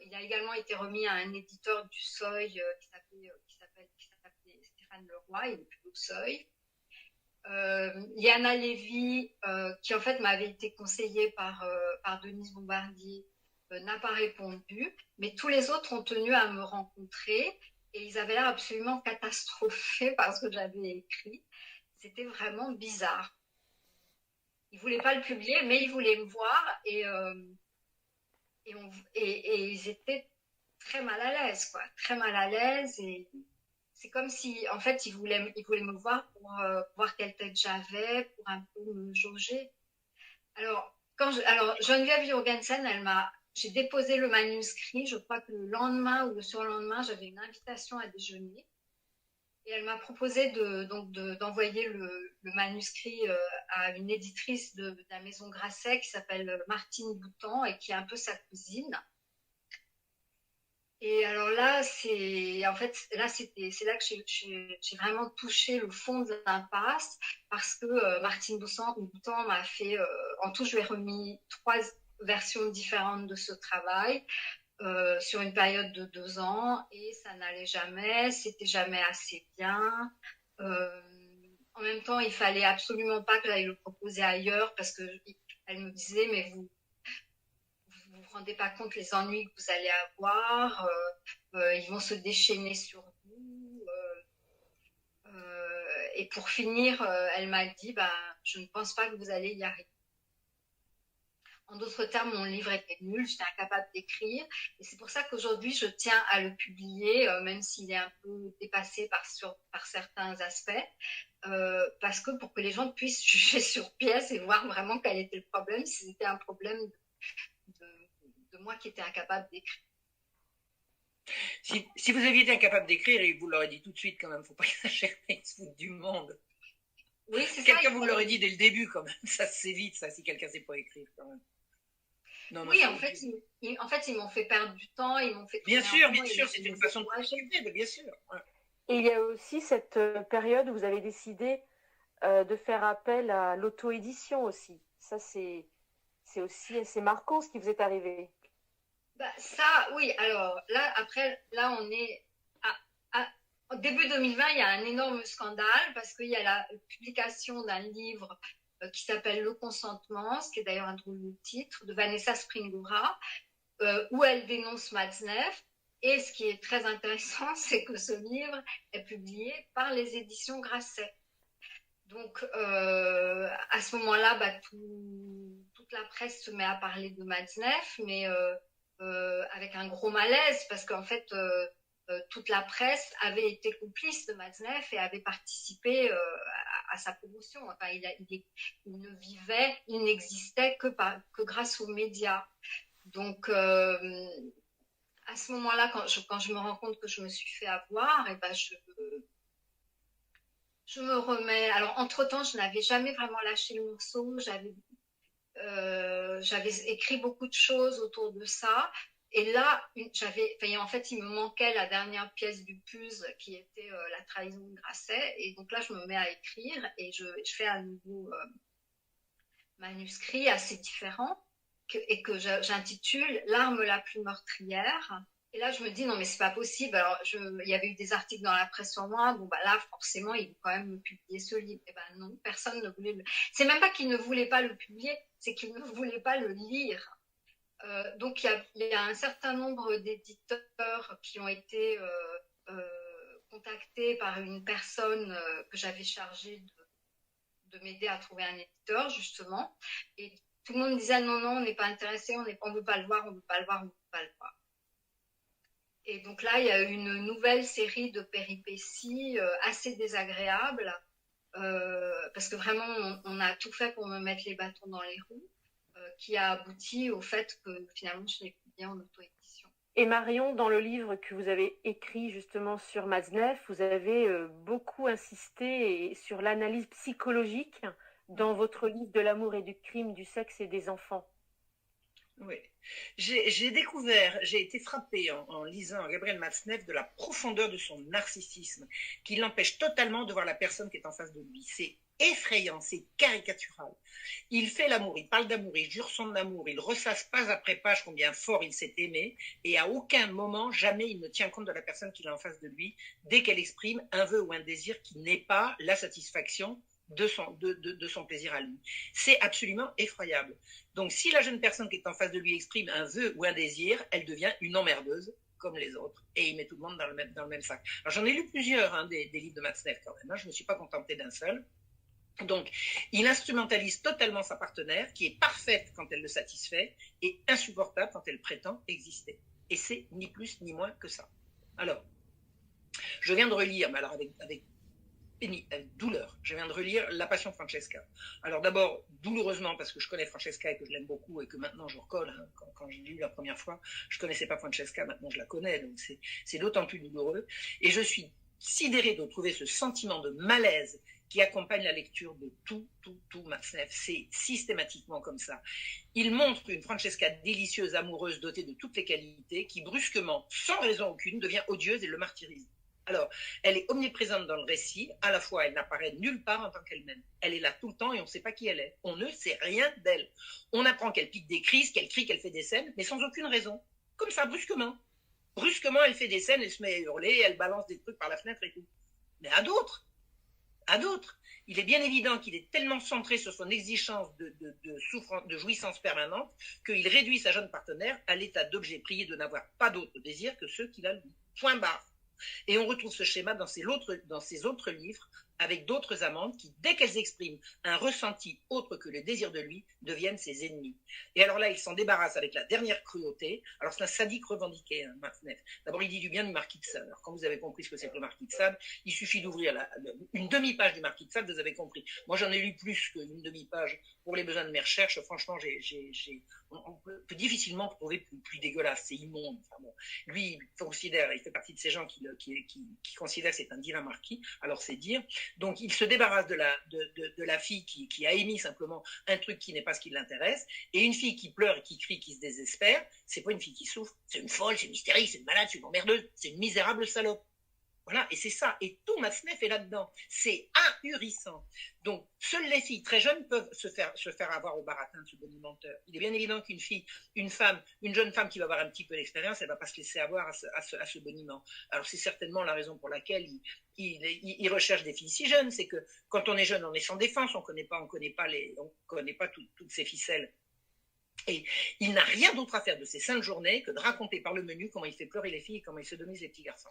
il a également été remis à un éditeur du Seuil qui s'appelait Stéphane Leroy, il est plus au Seuil. Liana Lévy, qui en fait m'avait été conseillée par Denise Bombardier, n'a pas répondu, mais tous les autres ont tenu à me rencontrer et ils avaient l'air absolument catastrophés par ce que j'avais écrit. C'était vraiment bizarre. Ils ne voulaient pas le publier, mais ils voulaient me voir et ils étaient très mal à l'aise, quoi. Très mal à l'aise et c'est comme si, en fait, ils voulaient me voir pour voir quelle tête j'avais, pour un peu me jauger. Alors Geneviève Jorgensen, elle m'a j'ai déposé le manuscrit. Je crois que le lendemain ou le surlendemain, j'avais une invitation à déjeuner. Et elle m'a proposé d'envoyer le manuscrit à une éditrice de la maison Grasset qui s'appelle Martine Boutan et qui est un peu sa cousine. Et alors là, c'est là que j'ai vraiment touché le fond de l'impasse parce que Martine Boutan m'a fait, en tout, je lui ai remis 3 versions différentes de ce travail. Sur une période de 2 ans et ça n'allait jamais, c'était jamais assez bien. En même temps, il fallait absolument pas que j'aille le proposer ailleurs parce que elle me disait mais vous rendez pas compte les ennuis que vous allez avoir, ils vont se déchaîner sur vous. Et pour finir, elle m'a dit bah je ne pense pas que vous allez y arriver. En d'autres termes, mon livre était nul, j'étais incapable d'écrire. Et c'est pour ça qu'aujourd'hui, je tiens à le publier, même s'il est un peu dépassé par certains aspects, parce que pour que les gens puissent juger sur pièce et voir vraiment quel était le problème, si c'était un problème de moi qui était incapable d'écrire. Si vous aviez été incapable d'écrire, il vous l'aurait dit tout de suite quand même, faut pas exagérer, il se fout du monde. Oui, c'est ça. Quelqu'un vous l'aurait dit dès le début quand même, ça se sait vite ça, si quelqu'un ne sait pas écrire quand même. Non, oui, en fait, ils m'ont fait perdre du temps, ils m'ont fait... Bien sûr, c'est une façon de s'occuper, bien sûr. Ouais. Et il y a aussi cette période où vous avez décidé de faire appel à l'auto-édition aussi. Ça, c'est aussi assez marquant ce qui vous est arrivé. Bah, ça, oui. Alors, là, on est... Au début 2020, il y a un énorme scandale parce qu'il y a la publication d'un livre qui s'appelle Le consentement, ce qui est d'ailleurs un drôle de titre, de Vanessa Springora, où elle dénonce Matzneff. Et ce qui est très intéressant, c'est que ce livre est publié par les éditions Grasset. Donc, à ce moment-là, bah, toute la presse se met à parler de Matzneff, mais avec un gros malaise, parce qu'en fait, toute la presse avait été complice de Matzneff et avait participé à sa promotion. Enfin, il n'existait que grâce aux médias. Donc, à ce moment-là, quand je me rends compte que je me suis fait avoir, et ben je me remets. Alors, entre-temps, je n'avais jamais vraiment lâché le morceau. J'avais écrit beaucoup de choses autour de ça. Et là, en fait, il me manquait la dernière pièce du puzzle qui était la trahison de Grasset. Et donc là, je me mets à écrire et je fais un nouveau manuscrit assez différent et que j'intitule L'arme la plus meurtrière. Et là, je me dis, non, mais c'est pas possible. Alors, il y avait eu des articles dans la presse sur moi. Bon, bah là, forcément, ils vont quand même me publier ce livre. Et ben non, personne ne voulait C'est même pas qu'ils ne voulaient pas le publier, c'est qu'ils ne voulaient pas le lire. Donc, il y a un certain nombre d'éditeurs qui ont été contactés par une personne que j'avais chargée de m'aider à trouver un éditeur, justement. Et tout le monde disait, non, on n'est pas intéressé, on ne veut pas le voir, on ne veut pas le voir, on ne veut pas le voir. Et donc là, il y a une nouvelle série de péripéties assez désagréables parce que vraiment, on a tout fait pour me mettre les bâtons dans les roues, qui a abouti au fait que finalement, je l'ai publié en auto-édition. Et Marion, dans le livre que vous avez écrit justement sur Matzneff, vous avez beaucoup insisté sur l'analyse psychologique dans votre livre de l'amour et du crime, du sexe et des enfants. Oui, j'ai découvert, j'ai été frappée en lisant Gabriel Matzneff de la profondeur de son narcissisme, qui l'empêche totalement de voir la personne qui est en face de lui. C'est effrayant, c'est caricatural. Il fait l'amour, il parle d'amour, il jure son amour, il ressasse page après page combien fort il s'est aimé, et à aucun moment, jamais il ne tient compte de la personne qu'il a en face de lui, dès qu'elle exprime un vœu ou un désir qui n'est pas la satisfaction de son plaisir à lui. C'est absolument effroyable. Donc, si la jeune personne qui est en face de lui exprime un vœu ou un désir, elle devient une emmerdeuse, comme les autres, et il met tout le monde dans le même sac. Alors, j'en ai lu plusieurs des livres de Matzneff quand même, je ne me suis pas contentée d'un seul. Donc, il instrumentalise totalement sa partenaire, qui est parfaite quand elle le satisfait, et insupportable quand elle prétend exister. Et c'est ni plus ni moins que ça. Alors, je viens de relire, mais alors avec émis avec douleur. Je viens de relire La Passion de Francesca. Alors d'abord, douloureusement, parce que je connais Francesca et que je l'aime beaucoup et que maintenant je recolle. Hein, quand j'ai lu la première fois, je ne connaissais pas Francesca, maintenant je la connais, donc c'est d'autant plus douloureux. Et je suis sidérée de trouver ce sentiment de malaise qui accompagne la lecture de tout Matzneff. C'est systématiquement comme ça. Il montre une Francesca délicieuse, amoureuse, dotée de toutes les qualités, qui brusquement, sans raison aucune, devient odieuse et le martyrise. Alors, elle est omniprésente dans le récit, à la fois elle n'apparaît nulle part en tant qu'elle-même. Elle est là tout le temps et on ne sait pas qui elle est. On ne sait rien d'elle. On apprend qu'elle pique des crises, qu'elle crie, qu'elle fait des scènes, mais sans aucune raison. Comme ça, brusquement. Brusquement, elle fait des scènes, elle se met à hurler, elle balance des trucs par la fenêtre et tout. Mais à d'autres. Il est bien évident qu'il est tellement centré sur son exigence de jouissance permanente qu'il réduit sa jeune partenaire à l'état d'objet prié de n'avoir pas d'autre désir que ceux qu'il a lui. Point barre. Et on retrouve ce schéma dans ses autres livres, avec d'autres amantes qui, dès qu'elles expriment un ressenti autre que le désir de lui, deviennent ses ennemis. Et alors là, il s'en débarrasse avec la dernière cruauté. Alors c'est un sadique revendiqué, hein, Matzneff. D'abord, il dit du bien du marquis de Sade. Alors quand vous avez compris ce que c'est que le marquis de Sade, il suffit d'ouvrir une demi-page du marquis de Sade, vous avez compris. Moi, j'en ai lu plus qu'une demi-page pour les besoins de mes recherches. Franchement, on peut difficilement trouver plus dégueulasse. C'est immonde. Enfin, bon. Lui, il fait partie de ces gens qui considèrent que c'est un divin marquis. Alors c'est dire. Donc il se débarrasse de la fille qui a émis simplement un truc qui n'est pas ce qui l'intéresse, et une fille qui pleure et qui crie, qui se désespère, c'est pas une fille qui souffre, c'est une folle, c'est une hystérique, c'est une malade, c'est une emmerdeuse, c'est une misérable salope. Voilà, et c'est ça. Et tout Matzneff est là-dedans. C'est ahurissant. Donc, seules les filles très jeunes peuvent se faire avoir au baratin de ce bonimenteur. Il est bien évident qu'une fille, une jeune femme qui va avoir un petit peu d'expérience, elle ne va pas se laisser avoir à ce boniment. Alors, c'est certainement la raison pour laquelle il recherche des filles si jeunes. C'est que quand on est jeune, on est sans défense, on connaît pas toutes ces ficelles. Et il n'a rien d'autre à faire de ces 5 journées que de raconter par le menu comment il fait pleurer les filles et comment il sodomise les petits garçons.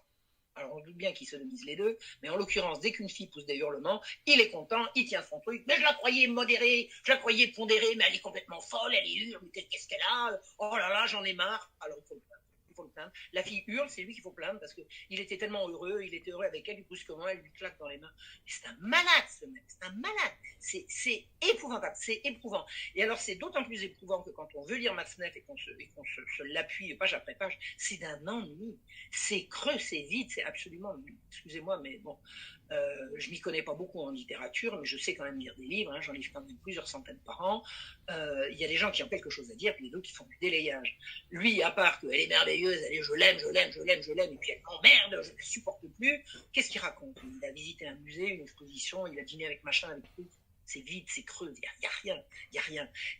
Alors on doute bien qu'il sodomise les deux, mais en l'occurrence, dès qu'une fille pousse des hurlements, il est content, il tient son truc. Mais je la croyais modérée, je la croyais pondérée, mais elle est complètement folle, elle hurle, mais qu'est-ce qu'elle a? Oh là là, j'en ai marre. Alors il faut le plaindre. La fille hurle, c'est lui qu'il faut plaindre parce qu'il était tellement heureux, il était heureux avec elle, brusquement, elle lui claque dans les mains. Et c'est un malade, ce mec, c'est un malade. C'est épouvantable, c'est éprouvant. Et alors c'est d'autant plus éprouvant que quand on veut lire Matzneff et qu'on se l'appuie page après page, c'est d'un ennui. C'est creux, c'est vide, c'est absolument, excusez-moi, mais bon, je m'y connais pas beaucoup en littérature, mais je sais quand même lire des livres, hein, j'en lis quand même plusieurs centaines par an. Il y a des gens qui ont quelque chose à dire, puis d'autres qui font du délayage. Lui, à part qu'elle est merveilleuse, je l'aime, et puis elle m'emmerde, je ne la supporte plus, qu'est-ce qu'il raconte? Il a visité un musée, une exposition, il a dîné avec machin, avec tout. C'est vide, c'est creux, il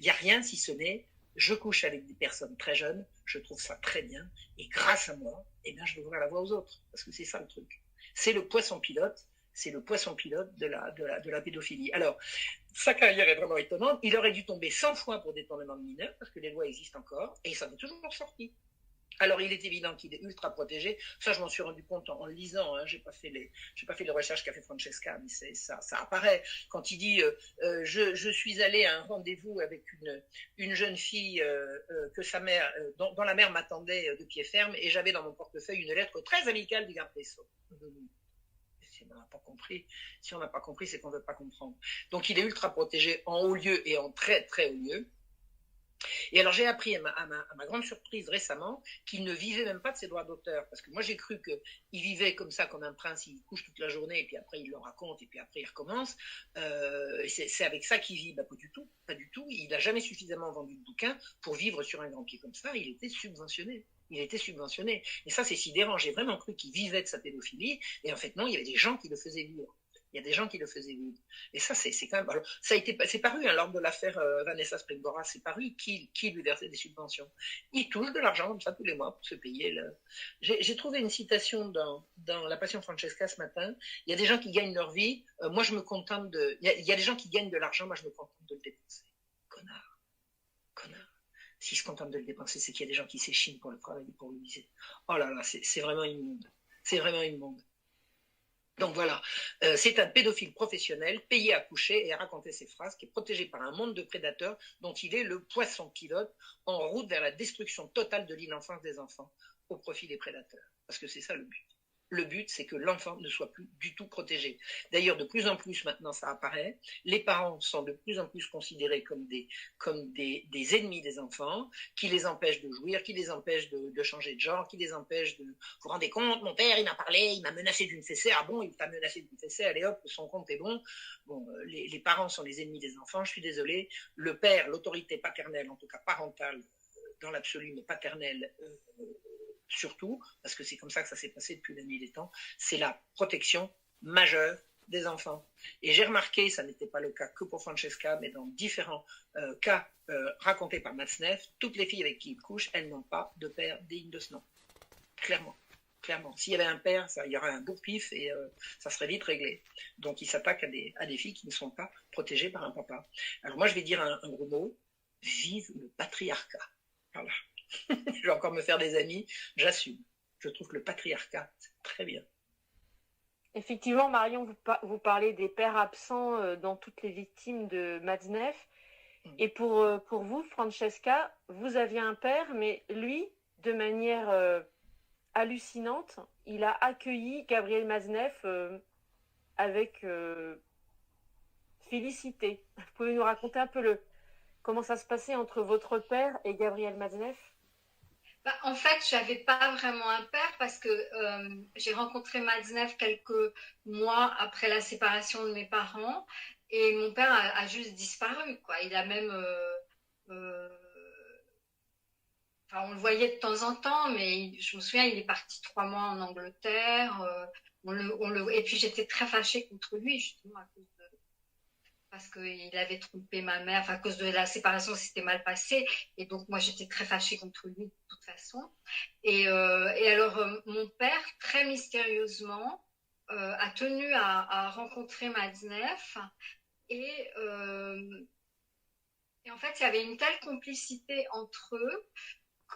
n'y a rien si ce n'est je couche avec des personnes très jeunes, je trouve ça très bien, et grâce à moi, eh bien, je vais ouvrir la voie aux autres, parce que c'est ça le truc. C'est le poisson pilote de la pédophilie. Alors, sa carrière est vraiment étonnante. Il aurait dû tomber 100 fois pour détournement de mineurs, parce que les lois existent encore, et ça m'est toujours sorti. Alors, il est évident qu'il est ultra protégé. Ça, je m'en suis rendu compte en le lisant. Hein. J'ai pas fait les recherches qu'a fait Francesca, mais ça apparaît. Quand il dit je suis allé à un rendez-vous avec une jeune fille que sa mère, dont la mère m'attendait de pied ferme, et j'avais dans mon portefeuille une lettre très amicale du garde des Sceaux. Si on n'a pas compris, c'est qu'on ne veut pas comprendre. Donc, il est ultra protégé en haut lieu et en très, très haut lieu. Et alors j'ai appris à ma grande surprise récemment qu'il ne vivait même pas de ses droits d'auteur, parce que moi j'ai cru qu'il vivait comme ça, comme un prince, il couche toute la journée et puis après il le raconte et puis après il recommence. C'est avec ça qu'il vit. Bah, pas du tout. Il n'a jamais suffisamment vendu de bouquins pour vivre sur un grand pied comme ça. Il était subventionné. Et ça c'est sidérant. J'ai vraiment cru qu'il vivait de sa pédophilie et en fait non, il y avait des gens qui le faisaient vivre. Et ça, c'est quand même. Alors, c'est paru, hein, lors de l'affaire Vanessa Springora, c'est paru qui lui versait des subventions. Il touche de l'argent comme ça tous les mois pour se payer. J'ai trouvé une citation dans La Passion de Francesca ce matin. Il y a des gens qui gagnent leur vie. Moi, je me contente de. Il y a des gens qui gagnent de l'argent. Moi, je me contente de le dépenser. Connard. S'ils se contentent de le dépenser, c'est qu'il y a des gens qui s'échinent pour le travail et pour le viser. Oh là là, c'est vraiment immonde. Donc voilà, c'est un pédophile professionnel payé à coucher et à raconter ses phrases, qui est protégé par un monde de prédateurs dont il est le poisson pilote en route vers la destruction totale de l'innocence des enfants au profit des prédateurs. Parce que c'est ça le but. Le but, c'est que l'enfant ne soit plus du tout protégé. D'ailleurs, de plus en plus maintenant, ça apparaît. Les parents sont de plus en plus considérés comme des ennemis des enfants, qui les empêchent de jouir, qui les empêchent de changer de genre, qui les empêchent de... Vous vous rendez compte, mon père, il m'a parlé, il m'a menacé d'une fessée. Ah bon, il t'a menacé d'une fessée, allez hop, son compte est bon. Bon, les parents sont les ennemis des enfants, je suis désolée. Le père, l'autorité paternelle, en tout cas parentale, dans l'absolu, mais paternelle, surtout, parce que c'est comme ça que ça s'est passé depuis la nuit des temps, c'est la protection majeure des enfants. Et j'ai remarqué, ça n'était pas le cas que pour Francesca, mais dans différents cas racontés par Matzneff, toutes les filles avec qui il couche, elles n'ont pas de père digne de ce nom. Clairement. Clairement. S'il y avait un père, il y aurait un bourre-pif et ça serait vite réglé. Donc il s'attaque à des filles qui ne sont pas protégées par un papa. Alors moi je vais dire un gros mot, vive le patriarcat. Voilà. Je vais encore me faire des amis, j'assume. Je trouve que le patriarcat, c'est très bien. Effectivement, Marion, vous parlez des pères absents dans toutes les victimes de Matzneff. Et pour vous, Francesca, vous aviez un père, mais lui, de manière hallucinante, il a accueilli Gabriel Matzneff avec félicité. Vous pouvez nous raconter un peu comment ça se passait entre votre père et Gabriel Matzneff? En fait, je n'avais pas vraiment un père parce que j'ai rencontré Matzneff quelques mois après la séparation de mes parents et mon père a juste disparu, quoi. Il a même... on le voyait de temps en temps, mais je me souviens, il est parti 3 mois en Angleterre. Et puis j'étais très fâchée contre lui, justement, parce qu'il avait trompé ma mère, enfin, à cause de la séparation, c'était mal passé. Et donc, moi, j'étais très fâchée contre lui, de toute façon. Et alors, mon père, très mystérieusement, a tenu à rencontrer Matzneff. Et en fait, il y avait une telle complicité entre eux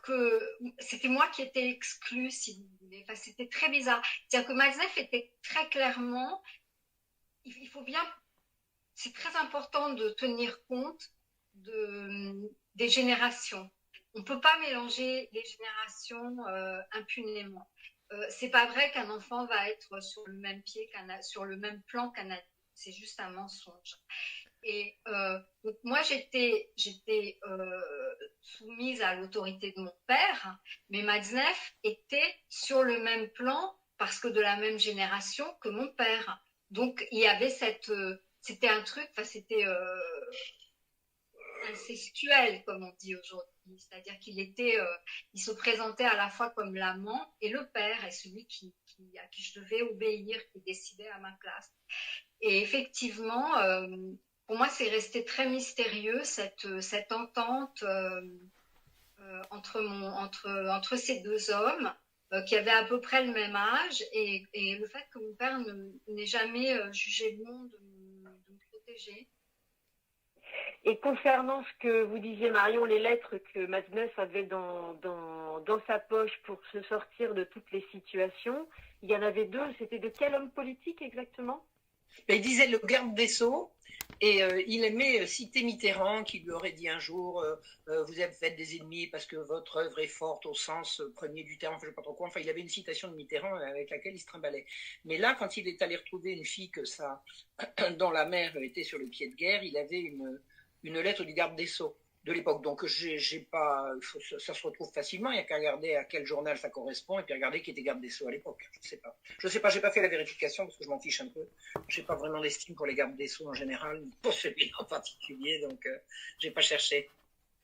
que c'était moi qui étais exclue, si vous voulez. Enfin, c'était très bizarre. C'est-à-dire que Matzneff était très clairement... Il faut bien... C'est très important de tenir compte des générations. On ne peut pas mélanger les générations impunément. C'est pas vrai qu'un enfant va être sur le même pied, sur le même plan qu'un adulte. C'est juste un mensonge. Et donc moi, j'étais soumise à l'autorité de mon père, mais Matzneff était sur le même plan parce que de la même génération que mon père. Donc, il y avait c'était un truc, c'était incestuel, comme on dit aujourd'hui. C'est-à-dire il se présentait à la fois comme l'amant et le père, et celui à qui je devais obéir, qui décidait à ma place. Et effectivement, pour moi, c'est resté très mystérieux, cette entente entre ces deux hommes qui avaient à peu près le même âge, et le fait que mon père n'ait jamais jugé bon de me protéger. Et concernant ce que vous disiez, Marion, les lettres que Matzneff avait dans sa poche pour se sortir de toutes les situations, il y en avait 2. C'était de quel homme politique exactement? Il disait le garde des Sceaux, et il aimait citer Mitterrand, qui lui aurait dit un jour vous êtes fait des ennemis parce que votre œuvre est forte au sens premier du terme, je ne sais pas trop quoi. Enfin, il avait une citation de Mitterrand avec laquelle il se trimballait. Mais là, quand il est allé retrouver une fille dont la mère était sur le pied de guerre, il avait une lettre du garde des Sceaux de l'époque. Donc, ça se retrouve facilement. Il n'y a qu'à regarder à quel journal ça correspond et puis regarder qui était garde des Sceaux à l'époque. Je ne sais pas, j'ai pas fait la vérification parce que je m'en fiche un peu. Je n'ai pas vraiment d'estime pour les gardes des Sceaux en général, pour celui-là en particulier, donc je n'ai pas cherché.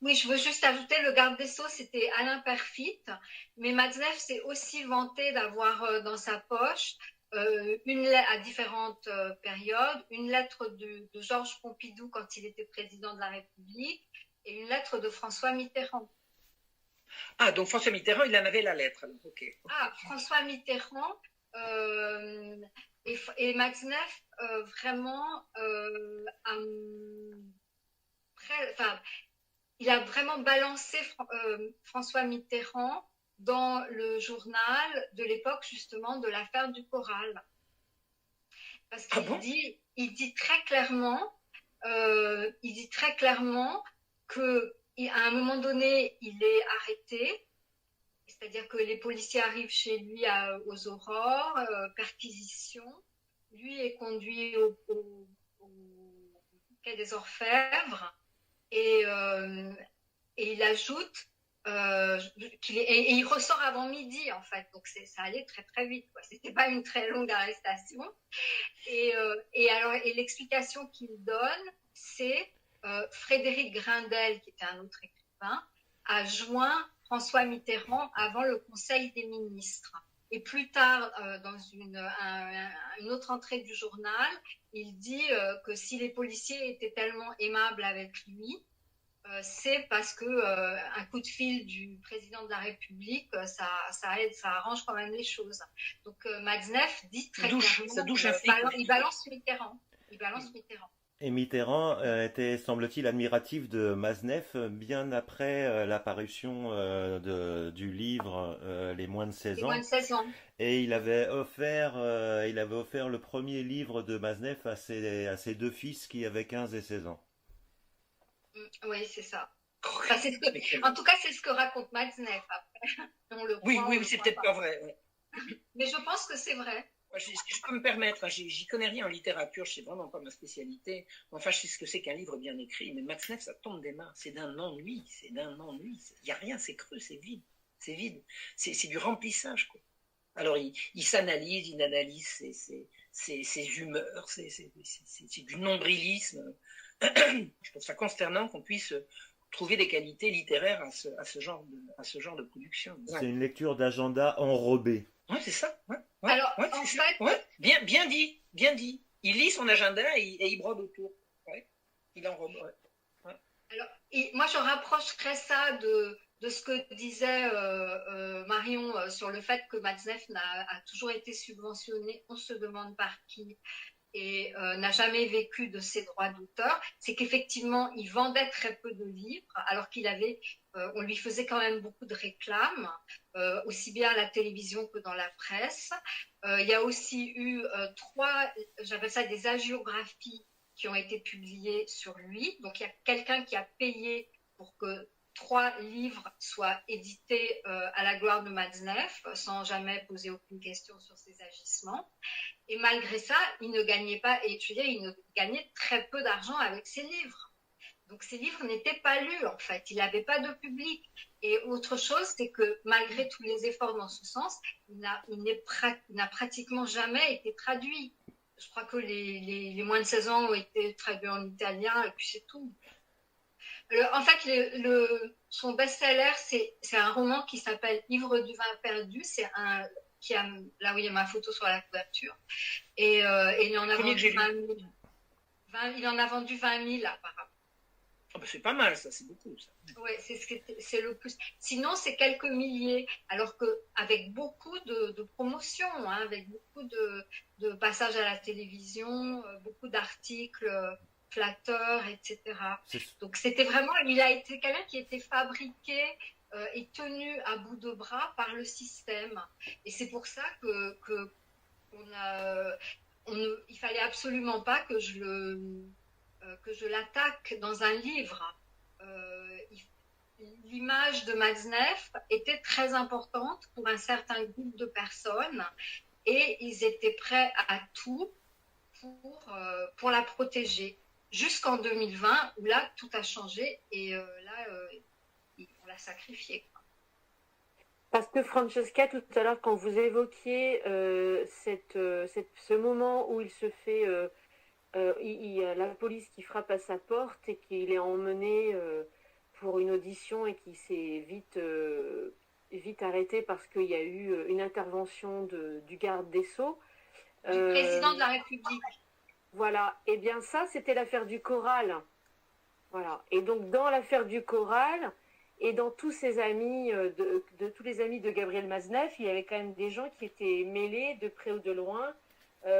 Oui, je veux juste ajouter, le garde des Sceaux, c'était Alain Peyrefitte, mais Matzneff s'est aussi vanté d'avoir dans sa poche à différentes périodes, une lettre de Georges Pompidou quand il était président de la République et une lettre de François Mitterrand. Ah, donc François Mitterrand, il en avait la lettre. Okay. Ah, François Mitterrand et Matzneff, vraiment, il a vraiment balancé François Mitterrand dans le journal de l'époque, justement, de l'affaire du Corral. Parce qu'il il dit très clairement qu'à un moment donné, il est arrêté C'est-à-dire que les policiers arrivent chez lui aux aurores, perquisition. Lui est conduit au quai des Orfèvres et il ajoute et il ressort avant midi en fait, donc ça allait très très vite, quoi. C'était pas une très longue arrestation. Et l'explication qu'il donne, c'est Frédéric Grindel, qui était un autre écrivain, a joint François Mitterrand avant le Conseil des ministres. Et plus tard, dans une autre entrée du journal, il dit que si les policiers étaient tellement aimables avec lui, c'est parce que un coup de fil du président de la République, ça aide, ça arrange quand même les choses. Donc Matzneff dit très clairement, il balance Mitterrand. Et Mitterrand était, semble-t-il, admiratif de Matzneff bien après l'apparition du livre Les moins de 16 ans. Moins de 16 ans. Et il avait offert le premier livre de Matzneff à ses deux fils qui avaient 15 et 16 ans. Oui, c'est ça. Enfin, en tout cas, c'est ce que raconte Matzneff après. Oui, c'est peut-être pas vrai. Ouais. Mais je pense que c'est vrai. Si je peux me permettre, j'y connais rien en littérature, je sais vraiment pas ma spécialité. Enfin, je sais ce que c'est qu'un livre bien écrit, mais Matzneff, ça tombe des mains. C'est d'un ennui. Il n'y a rien, c'est creux, c'est vide. C'est du remplissage, quoi. Alors, il s'analyse, il analyse ses humeurs, c'est du nombrilisme. Je trouve ça consternant qu'on puisse trouver des qualités littéraires à ce genre de production. Ouais. C'est une lecture d'agenda enrobée. Oui, c'est ça. Ouais. Alors, en fait... Bien dit. Il lit son agenda et il brode autour. Ouais. Il enrobe. Ouais. Alors, moi, je rapprocherais ça de ce que disait Marion sur le fait que Matzneff a toujours été subventionné, on se demande par qui, et n'a jamais vécu de ses droits d'auteur. C'est qu'effectivement, il vendait très peu de livres, alors on lui faisait quand même beaucoup de réclames, aussi bien à la télévision que dans la presse. Il y a aussi eu j'appelle ça des hagiographies qui ont été publiées sur lui. Donc, il y a quelqu'un qui a payé pour que 3 livres soient édités à la gloire de Matzneff, sans jamais poser aucune question sur ses agissements. Et malgré ça, il ne gagnait pas, et je veux dire, il ne gagnait très peu d'argent avec ses livres. Donc, ces livres n'étaient pas lus, en fait. Il n'avait pas de public. Et autre chose, c'est que malgré tous les efforts dans ce sens, il n'a pratiquement jamais été traduit. Je crois que les moins de 16 ans ont été traduits en italien, et puis c'est tout. En fait, son best-seller, c'est un roman qui s'appelle Ivre du vin perdu. C'est là où il y a ma photo sur la couverture. Et il en a vendu 20 000. Il en a vendu 20 000 apparemment. Oh ben c'est pas mal, ça, c'est beaucoup. Oui, c'est le plus. Sinon, c'est quelques milliers. Alors qu'avec beaucoup de promotions, avec beaucoup de passages à la télévision, beaucoup d'articles flatteurs, etc. Donc, c'était vraiment. Il a été quelqu'un qui était fabriqué et tenu à bout de bras par le système. Et c'est pour ça il fallait absolument pas que je l'attaque dans un livre. L'image de Matzneff était très importante pour un groupe de personnes et ils étaient prêts à tout pour la protéger. Jusqu'en 2020, où là, tout a changé et on l'a sacrifié. Parce que Francesca, tout à l'heure, quand vous évoquiez ce moment où il se fait... il y a la police qui frappe à sa porte et qu'il est emmené pour une audition et qui s'est vite arrêté parce qu'il y a eu une intervention du garde des Sceaux. Du président de la République. Voilà. Et bien ça, c'était l'affaire du Choral. Voilà. Et donc, dans l'affaire du Choral et dans tous ses amis, tous les amis de Gabriel Matzneff, il y avait quand même des gens qui étaient mêlés de près ou de loin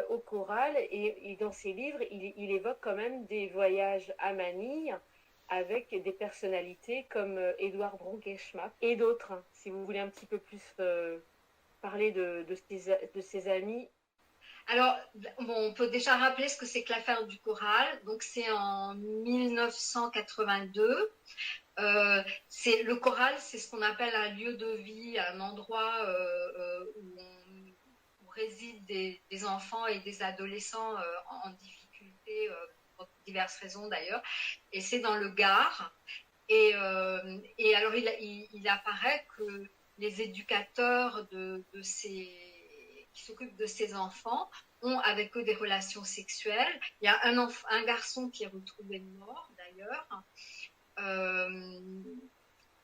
au choral, et dans ses livres, il évoque quand même des voyages à Manille avec des personnalités comme Édouard Bronquet-Schmack et d'autres, hein, si vous voulez un petit peu plus parler de ses amis. Alors, on peut déjà rappeler ce que c'est que l'affaire du Choral. Donc, c'est en 1982. C'est le choral, c'est ce qu'on appelle un lieu de vie, un endroit où résident des enfants et des adolescents en difficulté, pour diverses raisons d'ailleurs. Et c'est dans le Gard. Et alors, il apparaît que les éducateurs qui s'occupent de ces enfants ont avec eux des relations sexuelles. Il y a un garçon qui est retrouvé mort d'ailleurs.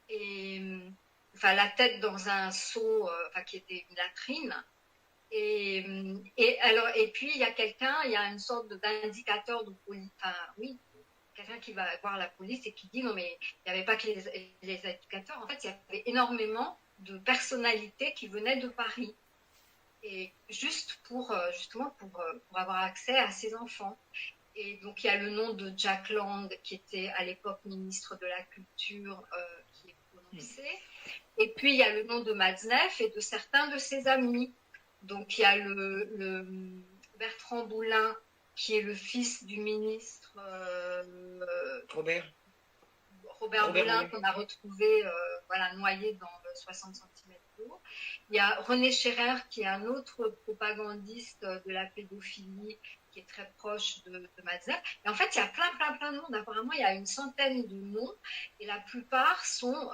Et enfin la tête dans un seau, qui était une latrine. Et puis il y a une sorte d'indicateur de police. Enfin, oui, quelqu'un qui va voir la police et qui dit non mais il n'y avait pas que les éducateurs. En fait, il y avait énormément de personnalités qui venaient de Paris. Et juste justement pour avoir accès à ces enfants. Et donc, il y a le nom de Jack Lang, qui était à l'époque ministre de la Culture, qui est prononcé. Et puis, il y a le nom de Matzneff et de certains de ses amis. Donc, il y a le Bertrand Boulin, qui est le fils du ministre Robert Boulin, qu'on a retrouvé noyé dans 60 cm d'eau. Il y a René Scherrer, qui est un autre propagandiste de la pédophilie, qui est très proche de Matzneff. Et en fait, il y a plein de noms. Apparemment, il y a une centaine de noms, et la plupart sont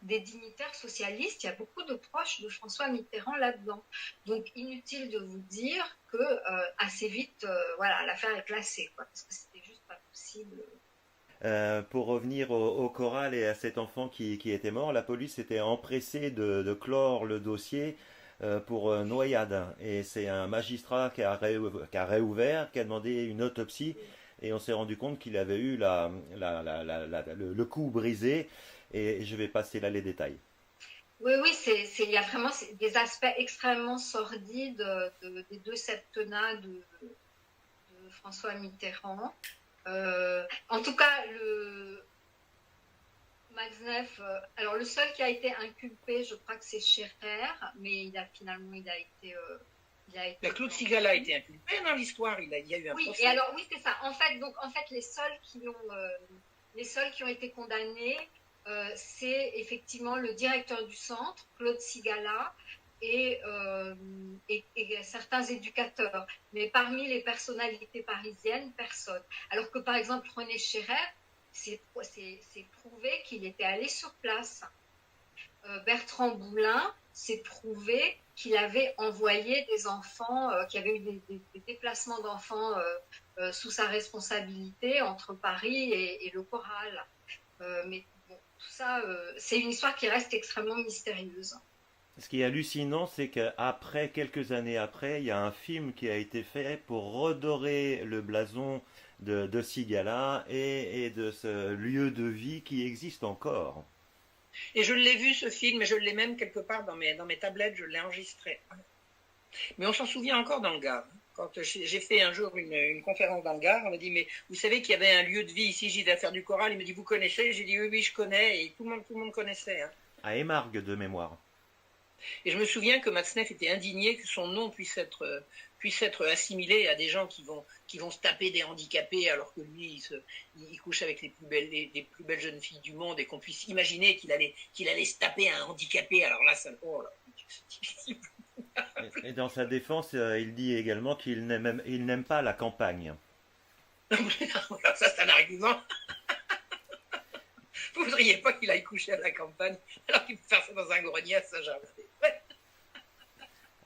des dignitaires socialistes. Il y a beaucoup de proches de François Mitterrand là-dedans. Donc, inutile de vous dire que assez vite, l'affaire est classée, parce que c'était juste pas possible. Pour revenir au choral et à cet enfant qui était mort, la police était empressée de clore le dossier pour noyade. Et c'est un magistrat qui a réouvert, qui a demandé une autopsie, et on s'est rendu compte qu'il avait eu le cou brisé, et je vais passer là les détails. Oui, il y a vraiment des aspects extrêmement sordides des deux septennats de François Mitterrand. En tout cas, Matzneff, alors le seul qui a été inculpé, je crois que c'est Scherrer, mais il a été... Claude Sigala a été inculpé dans l'histoire, il y a eu un procès. Et alors, oui, c'est ça. En fait, les seuls qui ont été condamnés, c'est effectivement le directeur du centre, Claude Sigala, et certains éducateurs. Mais parmi les personnalités parisiennes, personne. Alors que, par exemple, René Scherrer, c'est prouvé qu'il était allé sur place. Bertrand Boulin, c'est prouvé qu'il avait envoyé des enfants, qu'il y avait eu des déplacements d'enfants sous sa responsabilité entre Paris et le choral. Mais bon, tout ça, c'est une histoire qui reste extrêmement mystérieuse. Ce qui est hallucinant, c'est qu'après, quelques années après, il y a un film qui a été fait pour redorer le blason de Sigala et de ce lieu de vie qui existe encore. Et je l'ai vu, ce film, et je l'ai même quelque part dans mes tablettes, je l'ai enregistré. Mais on s'en souvient encore dans le Gard. Quand j'ai fait un jour une conférence dans le Gard, on m'a dit, mais vous savez qu'il y avait un lieu de vie ici, j'ai à faire du choral. Il me dit, vous connaissez? J'ai dit, oui, je connais, et tout le monde connaissait. Hein. À Émargues, de mémoire. Et je me souviens que Matzneff était indigné que son nom puisse être assimilé à des gens qui vont se taper des handicapés, alors que lui, il couche avec les plus belles jeunes filles du monde, et qu'on puisse imaginer qu'il allait se taper un handicapé. Alors là, c'est difficile. Et dans sa défense, il dit également qu'il n'aime pas la campagne. Ça, c'est un argument. Vous ne voudriez pas qu'il aille coucher à la campagne alors qu'il peut faire ça dans un grenier à Saint-Germain.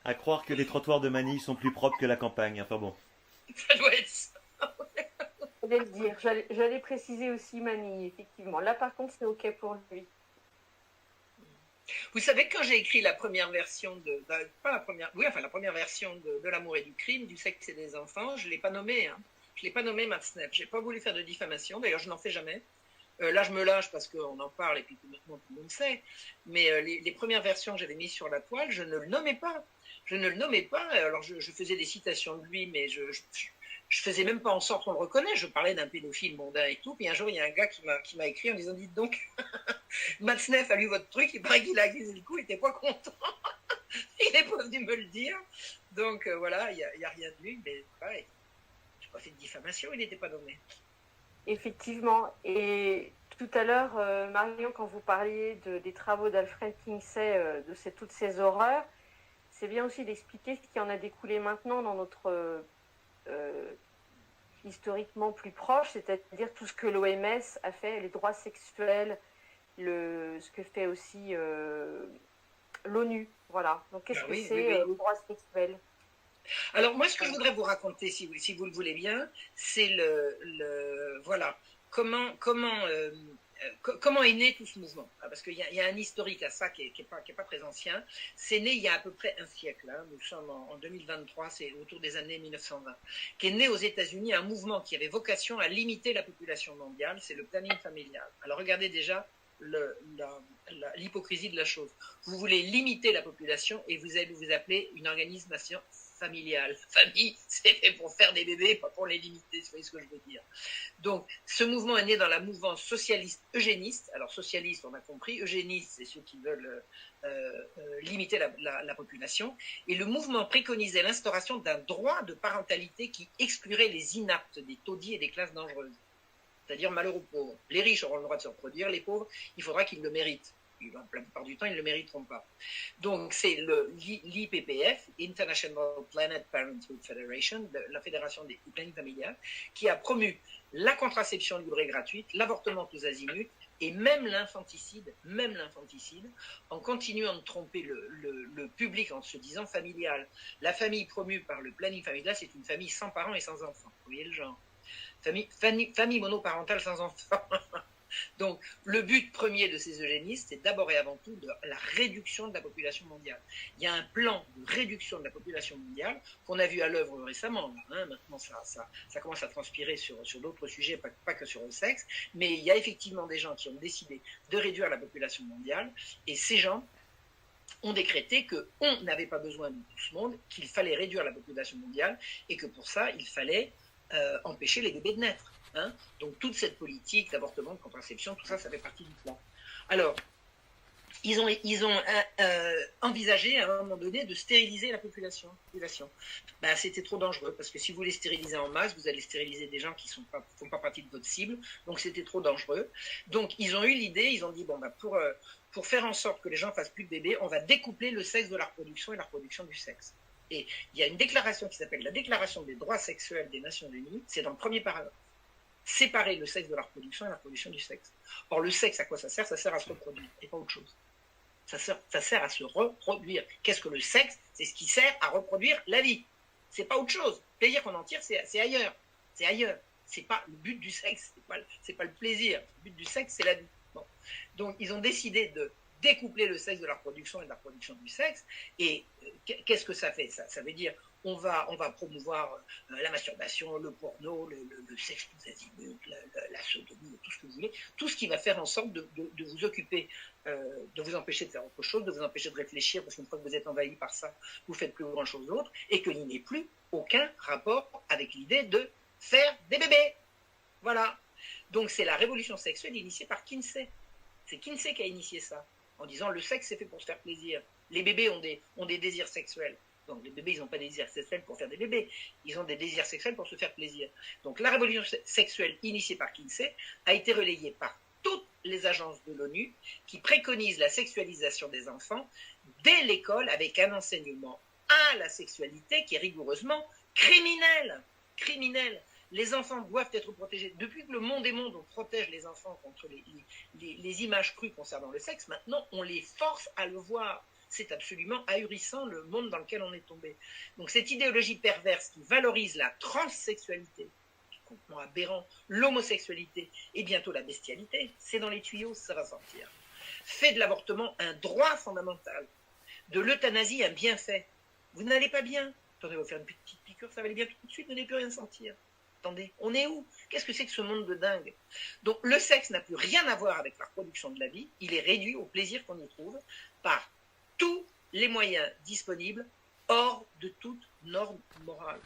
À croire que les trottoirs de Manille sont plus propres que la campagne. Enfin bon. Ça doit être ça. J'allais le dire. J'allais préciser aussi Manille, effectivement. Là, par contre, c'est OK pour lui. Vous savez, quand j'ai écrit la première version la première version de L'amour et du crime, du sexe et des enfants, je ne l'ai pas nommé. Hein. Je ne l'ai pas nommé Matzneff. Je n'ai pas voulu faire de diffamation. D'ailleurs, je n'en fais jamais. Là, je me lâche parce qu'on en parle et puis maintenant tout le monde sait. Mais les premières versions que j'avais mises sur la toile, je ne le nommais pas. Alors, je faisais des citations de lui, mais je faisais même pas en sorte qu'on le reconnaisse. Je parlais d'un pédophile mondain et tout. Puis un jour, il y a un gars qui m'a écrit en disant, dites donc, Matzneff a lu votre truc, il paraît qu'il a accusé le coup, il n'était pas content. Il n'est pas venu me le dire. Donc voilà, il n'y a rien de lui, mais pareil. Je n'ai pas fait de diffamation, il n'était pas nommé. Effectivement. Et tout à l'heure, Marion, quand vous parliez des travaux d'Alfred Kinsey, toutes ces horreurs, c'est bien aussi d'expliquer ce qui en a découlé maintenant dans notre historiquement plus proche, c'est-à-dire tout ce que l'OMS a fait, les droits sexuels, ce que fait aussi l'ONU. Voilà. Donc qu'est-ce que c'est les droits sexuels? Alors moi, ce que je voudrais vous raconter, si vous le voulez bien, c'est voilà, comment est né tout ce mouvement. Parce qu'il y a un historique à ça qui est pas très ancien. C'est né il y a à peu près un siècle. Hein. Nous sommes en 2023, c'est autour des années 1920. Qui est né aux États-Unis un mouvement qui avait vocation à limiter la population mondiale. C'est le planning familial. Alors regardez déjà l'hypocrisie de la chose. Vous voulez limiter la population et vous allez vous appeler une organisation familiale. Famille, c'est fait pour faire des bébés, pas pour les limiter, vous voyez ce que je veux dire. Donc, ce mouvement est né dans la mouvance socialiste eugéniste. Alors, socialiste, on a compris, eugéniste, c'est ceux qui veulent limiter la population. Et le mouvement préconisait l'instauration d'un droit de parentalité qui exclurait les inaptes, des taudis et des classes dangereuses. C'est-à-dire malheureux pauvres. Les riches auront le droit de se reproduire, les pauvres, il faudra qu'ils le méritent. La plupart du temps, ils ne le mériteront pas. Donc, c'est l'IPPF, International Planned Parenthood Federation, la fédération des plannings familiales, qui a promu la contraception libre et gratuite, l'avortement tous azimuts, et même l'infanticide, en continuant de tromper le public en se disant familial. La famille promue par le planning familial, c'est une famille sans parents et sans enfants. Vous voyez le genre. Famille monoparentale sans enfants. Donc, le but premier de ces eugénistes, c'est d'abord et avant tout la réduction de la population mondiale. Il y a un plan de réduction de la population mondiale qu'on a vu à l'œuvre récemment. Hein, maintenant, ça commence à transpirer sur d'autres sujets, pas que sur le sexe. Mais il y a effectivement des gens qui ont décidé de réduire la population mondiale. Et ces gens ont décrété qu'on n'avait pas besoin de tout ce monde, qu'il fallait réduire la population mondiale et que pour ça, il fallait empêcher les bébés de naître. Hein. Donc toute cette politique d'avortement, de contraception, tout ça, ça fait partie du plan. Alors, ils ont envisagé à un moment donné de stériliser la population. Ben, c'était trop dangereux parce que si vous les stérilisez en masse, vous allez stériliser des gens qui ne font pas partie de votre cible. Donc c'était trop dangereux. Donc ils ont eu l'idée, ils ont dit bon, ben, pour faire en sorte que les gens fassent plus de bébés, on va découpler le sexe de la reproduction et la reproduction du sexe. Et il y a une déclaration qui s'appelle la Déclaration des droits sexuels des Nations Unies, c'est dans le premier paragraphe. Séparer le sexe de la reproduction et la reproduction du sexe. Or, le sexe, à quoi ça sert? Ça sert à se reproduire, et pas autre chose. Ça sert à se reproduire. Qu'est-ce que le sexe? C'est ce qui sert à reproduire la vie. C'est pas autre chose. Le plaisir qu'on en tire, c'est ailleurs. C'est ailleurs. C'est pas le but du sexe, c'est pas le plaisir. Le but du sexe, c'est la vie. Bon. Donc, ils ont décidé de découpler le sexe de la reproduction et de la reproduction du sexe. Et qu'est-ce que ça fait? Ça veut dire on va promouvoir la masturbation, le porno, le sexe tous azimuts, la sodomie, tout ce que vous voulez, tout ce qui va faire en sorte de vous occuper, de vous empêcher de faire autre chose, de vous empêcher de réfléchir, parce qu'une fois que vous êtes envahi par ça, vous ne faites plus grand-chose d'autre, et qu'il n'y ait plus aucun rapport avec l'idée de faire des bébés. Voilà. Donc c'est la révolution sexuelle initiée par Kinsey. C'est Kinsey qui a initié ça, en disant le sexe c'est fait pour se faire plaisir. Les bébés ont des désirs sexuels. Donc les bébés, ils n'ont pas des désirs sexuels pour faire des bébés. Ils ont des désirs sexuels pour se faire plaisir. Donc la révolution sexuelle initiée par Kinsey a été relayée par toutes les agences de l'ONU qui préconisent la sexualisation des enfants dès l'école avec un enseignement à la sexualité qui est rigoureusement criminel. Criminel. Les enfants doivent être protégés. Depuis que le monde est monde, on protège les enfants contre les images crues concernant le sexe. Maintenant, on les force à le voir. C'est absolument ahurissant le monde dans lequel on est tombé. Donc cette idéologie perverse qui valorise la transsexualité, qui est complètement aberrant, l'homosexualité et bientôt la bestialité, c'est dans les tuyaux, ça va sortir. Fait de l'avortement un droit fondamental, de l'euthanasie un bienfait. Vous n'allez pas bien. Attendez, on va faire une petite piqûre, ça va aller bien tout de suite, vous n'allez plus rien sentir. Attendez, on est où? Qu'est-ce que c'est que ce monde de dingue? Donc le sexe n'a plus rien à voir avec la reproduction de la vie, il est réduit au plaisir qu'on y trouve par tous les moyens disponibles hors de toute norme morale.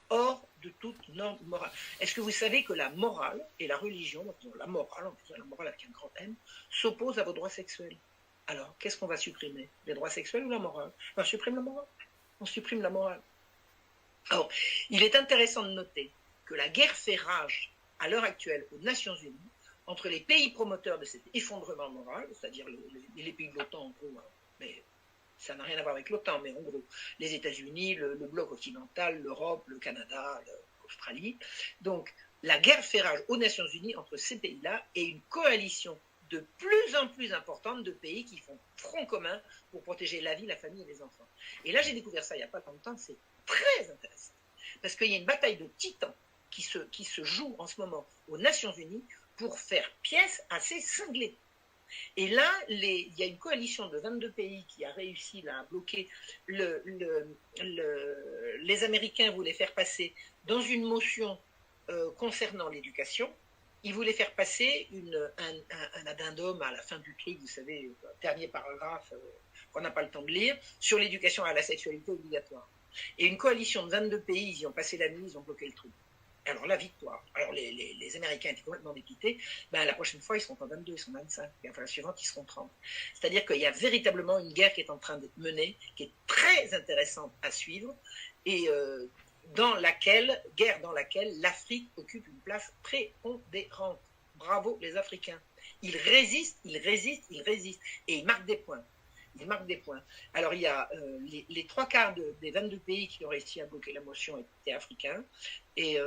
Hors de toute norme morale. Est-ce que vous savez que la morale et la religion, la morale, on peut dire la morale avec un grand M, s'opposent à vos droits sexuels? Alors, qu'est-ce qu'on va supprimer? Les droits sexuels ou la morale? On supprime la morale. On supprime la morale. Alors, il est intéressant de noter que la guerre fait rage à l'heure actuelle aux Nations Unies entre les pays promoteurs de cet effondrement moral, c'est-à-dire les pays de l'OTAN en gros, hein, mais ça n'a rien à voir avec l'OTAN, mais en gros, les États-Unis, le bloc occidental, l'Europe, le Canada, l'Australie. Donc, la guerre fait rage aux Nations Unies entre ces pays-là et une coalition de plus en plus importante de pays qui font front commun pour protéger la vie, la famille et les enfants. Et là, j'ai découvert ça il n'y a pas longtemps, c'est très intéressant. Parce qu'il y a une bataille de titans qui se joue en ce moment aux Nations Unies pour faire pièce assez cinglée. Et là, il y a une coalition de 22 pays qui a réussi là, à bloquer. Les Américains voulaient faire passer dans une motion concernant l'éducation, ils voulaient faire passer un addendum à la fin du truc, vous savez, dernier paragraphe qu'on n'a pas le temps de lire, sur l'éducation à la sexualité obligatoire. Et une coalition de 22 pays, ils y ont passé la nuit, ils ont bloqué le truc. Alors la victoire. Alors les Américains étaient complètement dépités. Ben, la prochaine fois, ils seront en 22, ils sont 25. Et enfin, la suivante, ils seront 30. C'est-à-dire qu'il y a véritablement une guerre qui est en train d'être menée, qui est très intéressante à suivre, et guerre dans laquelle l'Afrique occupe une place prépondérante. Bravo les Africains. Ils résistent, ils résistent, ils résistent. Et ils marquent des points. Ils marquent des points. Alors, il y a les 3/4 des 22 pays qui ont réussi à bloquer la motion étaient africains, et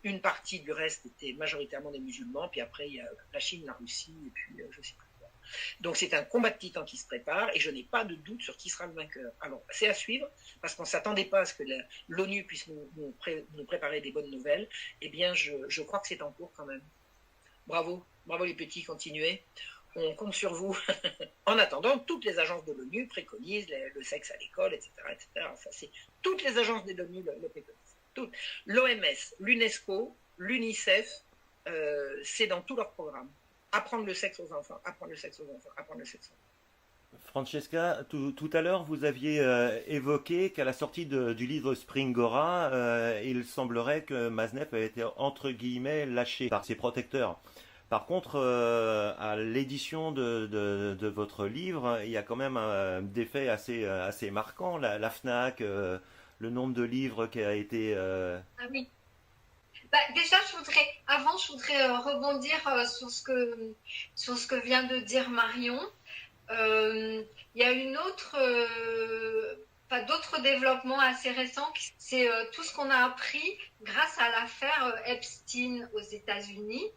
une partie du reste était majoritairement des musulmans, puis après, il y a la Chine, la Russie, et puis je ne sais plus quoi. Donc, c'est un combat de titans qui se prépare, et je n'ai pas de doute sur qui sera le vainqueur. Alors, c'est à suivre, parce qu'on ne s'attendait pas à ce que l'ONU puisse nous préparer des bonnes nouvelles. Eh bien, je crois que c'est en cours quand même. Bravo, bravo les petits, continuez. On compte sur vous. En attendant, toutes les agences de l'ONU préconisent le sexe à l'école, etc. etc. Enfin, toutes les agences de l'ONU le préconisent. L'OMS, l'UNESCO, l'UNICEF, c'est dans tous leurs programmes. Apprendre le sexe aux enfants, apprendre le sexe aux enfants, apprendre le sexe aux enfants. Francesca, tout à l'heure, vous aviez évoqué qu'à la sortie du livre Springora, il semblerait que Maznef ait été entre guillemets lâché par ses protecteurs. Par contre, à l'édition de votre livre, il y a quand même des faits assez marquants. La FNAC, le nombre de livres qui a été... Ah oui. Bah, déjà, je voudrais rebondir sur ce que vient de dire Marion. Il y a d'autres développements assez récents. C'est tout ce qu'on a appris grâce à l'affaire Epstein aux États-Unis.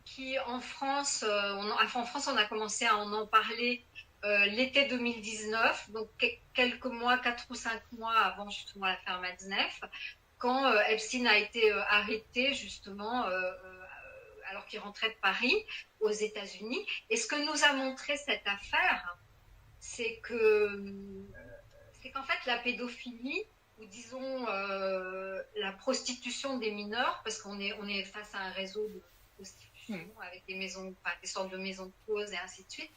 Qui en France, on a commencé à en parler l'été 2019, donc quelques mois, 4 ou 5 mois avant justement l'affaire Matzneff, quand Epstein a été arrêté justement alors qu'il rentrait de Paris aux États-Unis. Et ce que nous a montré cette affaire, c'est qu'en fait la pédophilie, ou disons la prostitution des mineurs, parce qu'on est face à un réseau de prostitution avec des sortes de maisons de pause et ainsi de suite,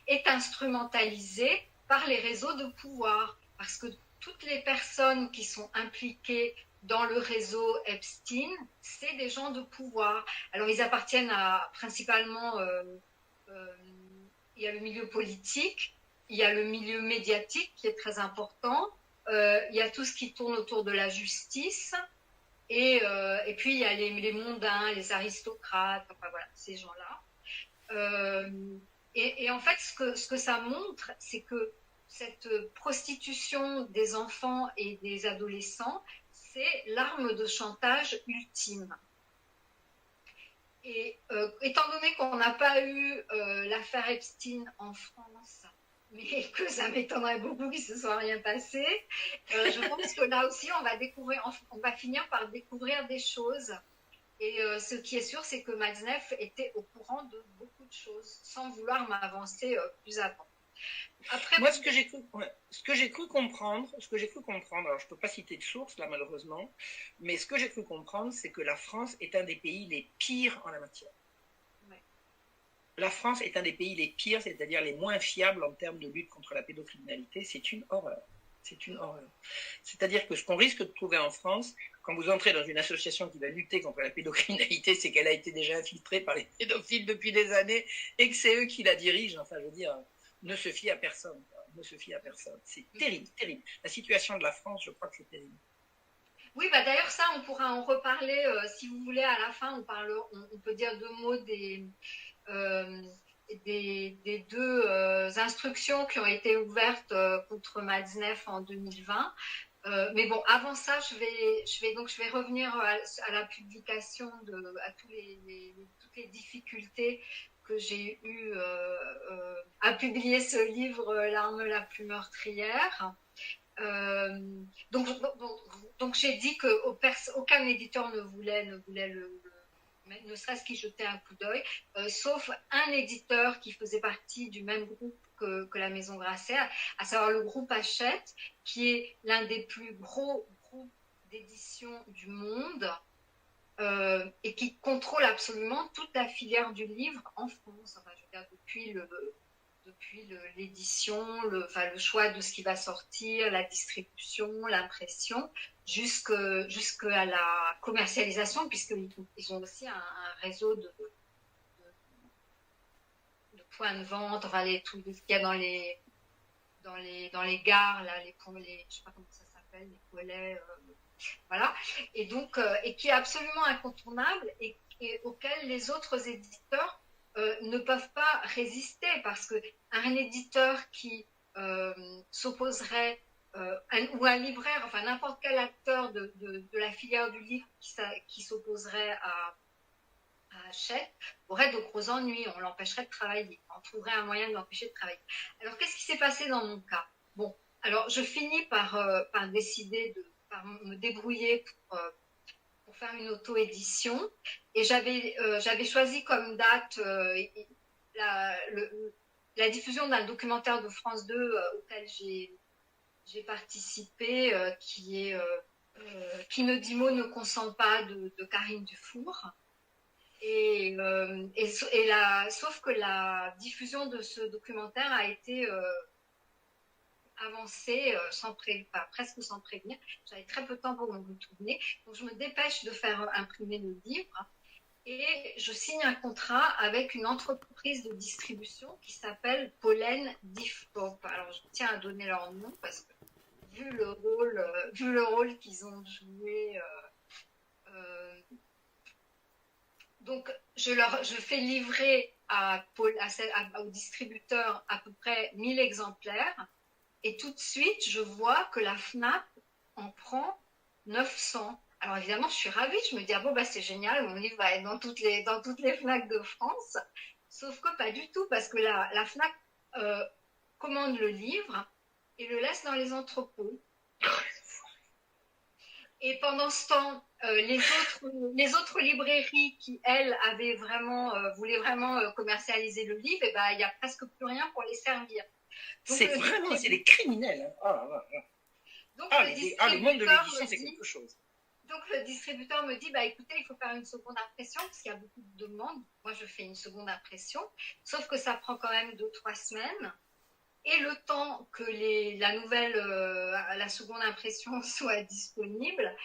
est instrumentalisée par les réseaux de pouvoir, parce que toutes les personnes qui sont impliquées dans le réseau Epstein, c'est des gens de pouvoir. Alors ils appartiennent principalement, il y a le milieu politique, il y a le milieu médiatique qui est très important, il y a tout ce qui tourne autour de la justice, et puis il y a les mondains, les aristocrates, enfin voilà, ces gens-là. Et en fait, ce que ça montre, c'est que cette prostitution des enfants et des adolescents, c'est l'arme de chantage ultime. Et étant donné qu'on n'a pas eu l'affaire Epstein en France, mais que ça m'étonnerait beaucoup qu'il ne se soit rien passé, je pense que là aussi, on va finir par découvrir des choses. Et ce qui est sûr, c'est que Matzneff était au courant de beaucoup de choses, sans vouloir m'avancer plus avant. Après, moi, ce que j'ai cru comprendre, alors je ne peux pas citer de source là malheureusement, mais ce que j'ai cru comprendre, c'est que la France est un des pays les pires en la matière. Ouais. La France est un des pays les pires, c'est-à-dire les moins fiables en termes de lutte contre la pédocriminalité. C'est une horreur. C'est une horreur. C'est-à-dire que ce qu'on risque de trouver en France, quand vous entrez dans une association qui va lutter contre la pédocriminalité, c'est qu'elle a été déjà infiltrée par les pédophiles depuis des années et que c'est eux qui la dirigent. Enfin, je veux dire, ne se fie à personne. Ne se fie à personne. C'est terrible, terrible. La situation de la France, je crois que c'est terrible. Oui, bah d'ailleurs, ça, on pourra en reparler si vous voulez à la fin. On peut dire deux mots euh, des deux instructions qui ont été ouvertes contre Matzneff en 2020. Mais bon, avant ça, je vais revenir à la publication à toutes les difficultés que j'ai eues à publier ce livre, L'arme la plus meurtrière. Euh, donc, donc j'ai dit qu'aucun éditeur ne voulait ne serait-ce qu'y jeter un coup d'œil, sauf un éditeur qui faisait partie du même groupe que la Maison Grasset, à savoir le groupe Hachette, qui est l'un des plus gros groupes d'édition du monde et qui contrôle absolument toute la filière du livre en France. Enfin, je veux dire, depuis l'édition, le choix de ce qui va sortir, la distribution, l'impression, jusqu'à la commercialisation, puisqu'ils ont aussi un réseau de points de vente, enfin tout ce qu'il y a dans les gares, là, je sais pas comment ça s'appelle, les collets, voilà. Et donc, et qui est absolument incontournable et auquel les autres éditeurs ne peuvent pas résister, parce qu'un éditeur qui s'opposerait, ou un libraire, enfin n'importe quel acteur de la filière du livre qui s'opposerait à Hachette, aurait de gros ennuis, on l'empêcherait de travailler, on trouverait un moyen de l'empêcher de travailler. Alors qu'est-ce qui s'est passé dans mon cas? Bon, alors je finis par décider par me débrouiller pour faire une auto-édition. Et j'avais choisi comme date la diffusion d'un documentaire de France 2 auquel j'ai participé, qui est Qui ne dit mot ne consent pas de Karine Dufour. Sauf que la diffusion de ce documentaire a été avancée presque sans prévenir. J'avais très peu de temps pour me retourner. Donc, je me dépêche de faire imprimer le livre et je signe un contrat avec une entreprise de distribution qui s'appelle Pollen Diffpop. Alors, je tiens à donner leur nom parce que vu le rôle qu'ils ont joué, donc je fais livrer au distributeur à peu près 1000 exemplaires et tout de suite, je vois que la FNAC en prend 900. Alors évidemment, je suis ravie, je me dis, ah bon, bah, c'est génial, mon livre va être dans toutes les FNAC de France. Sauf que pas du tout, parce que la FNAC commande le livre et le laisse dans les entrepôts. Et pendant ce temps, les autres librairies qui, elles, voulaient vraiment commercialiser le livre, il n'y a presque plus rien pour les servir. C'est des criminels. Donc, le monde de l'édition, c'est quelque chose. Donc, le distributeur me dit, écoutez, il faut faire une seconde impression, parce qu'il y a beaucoup de demandes. Moi, je fais une seconde impression, sauf que ça prend quand même 2-3 semaines. Et le temps que la seconde impression soit disponible,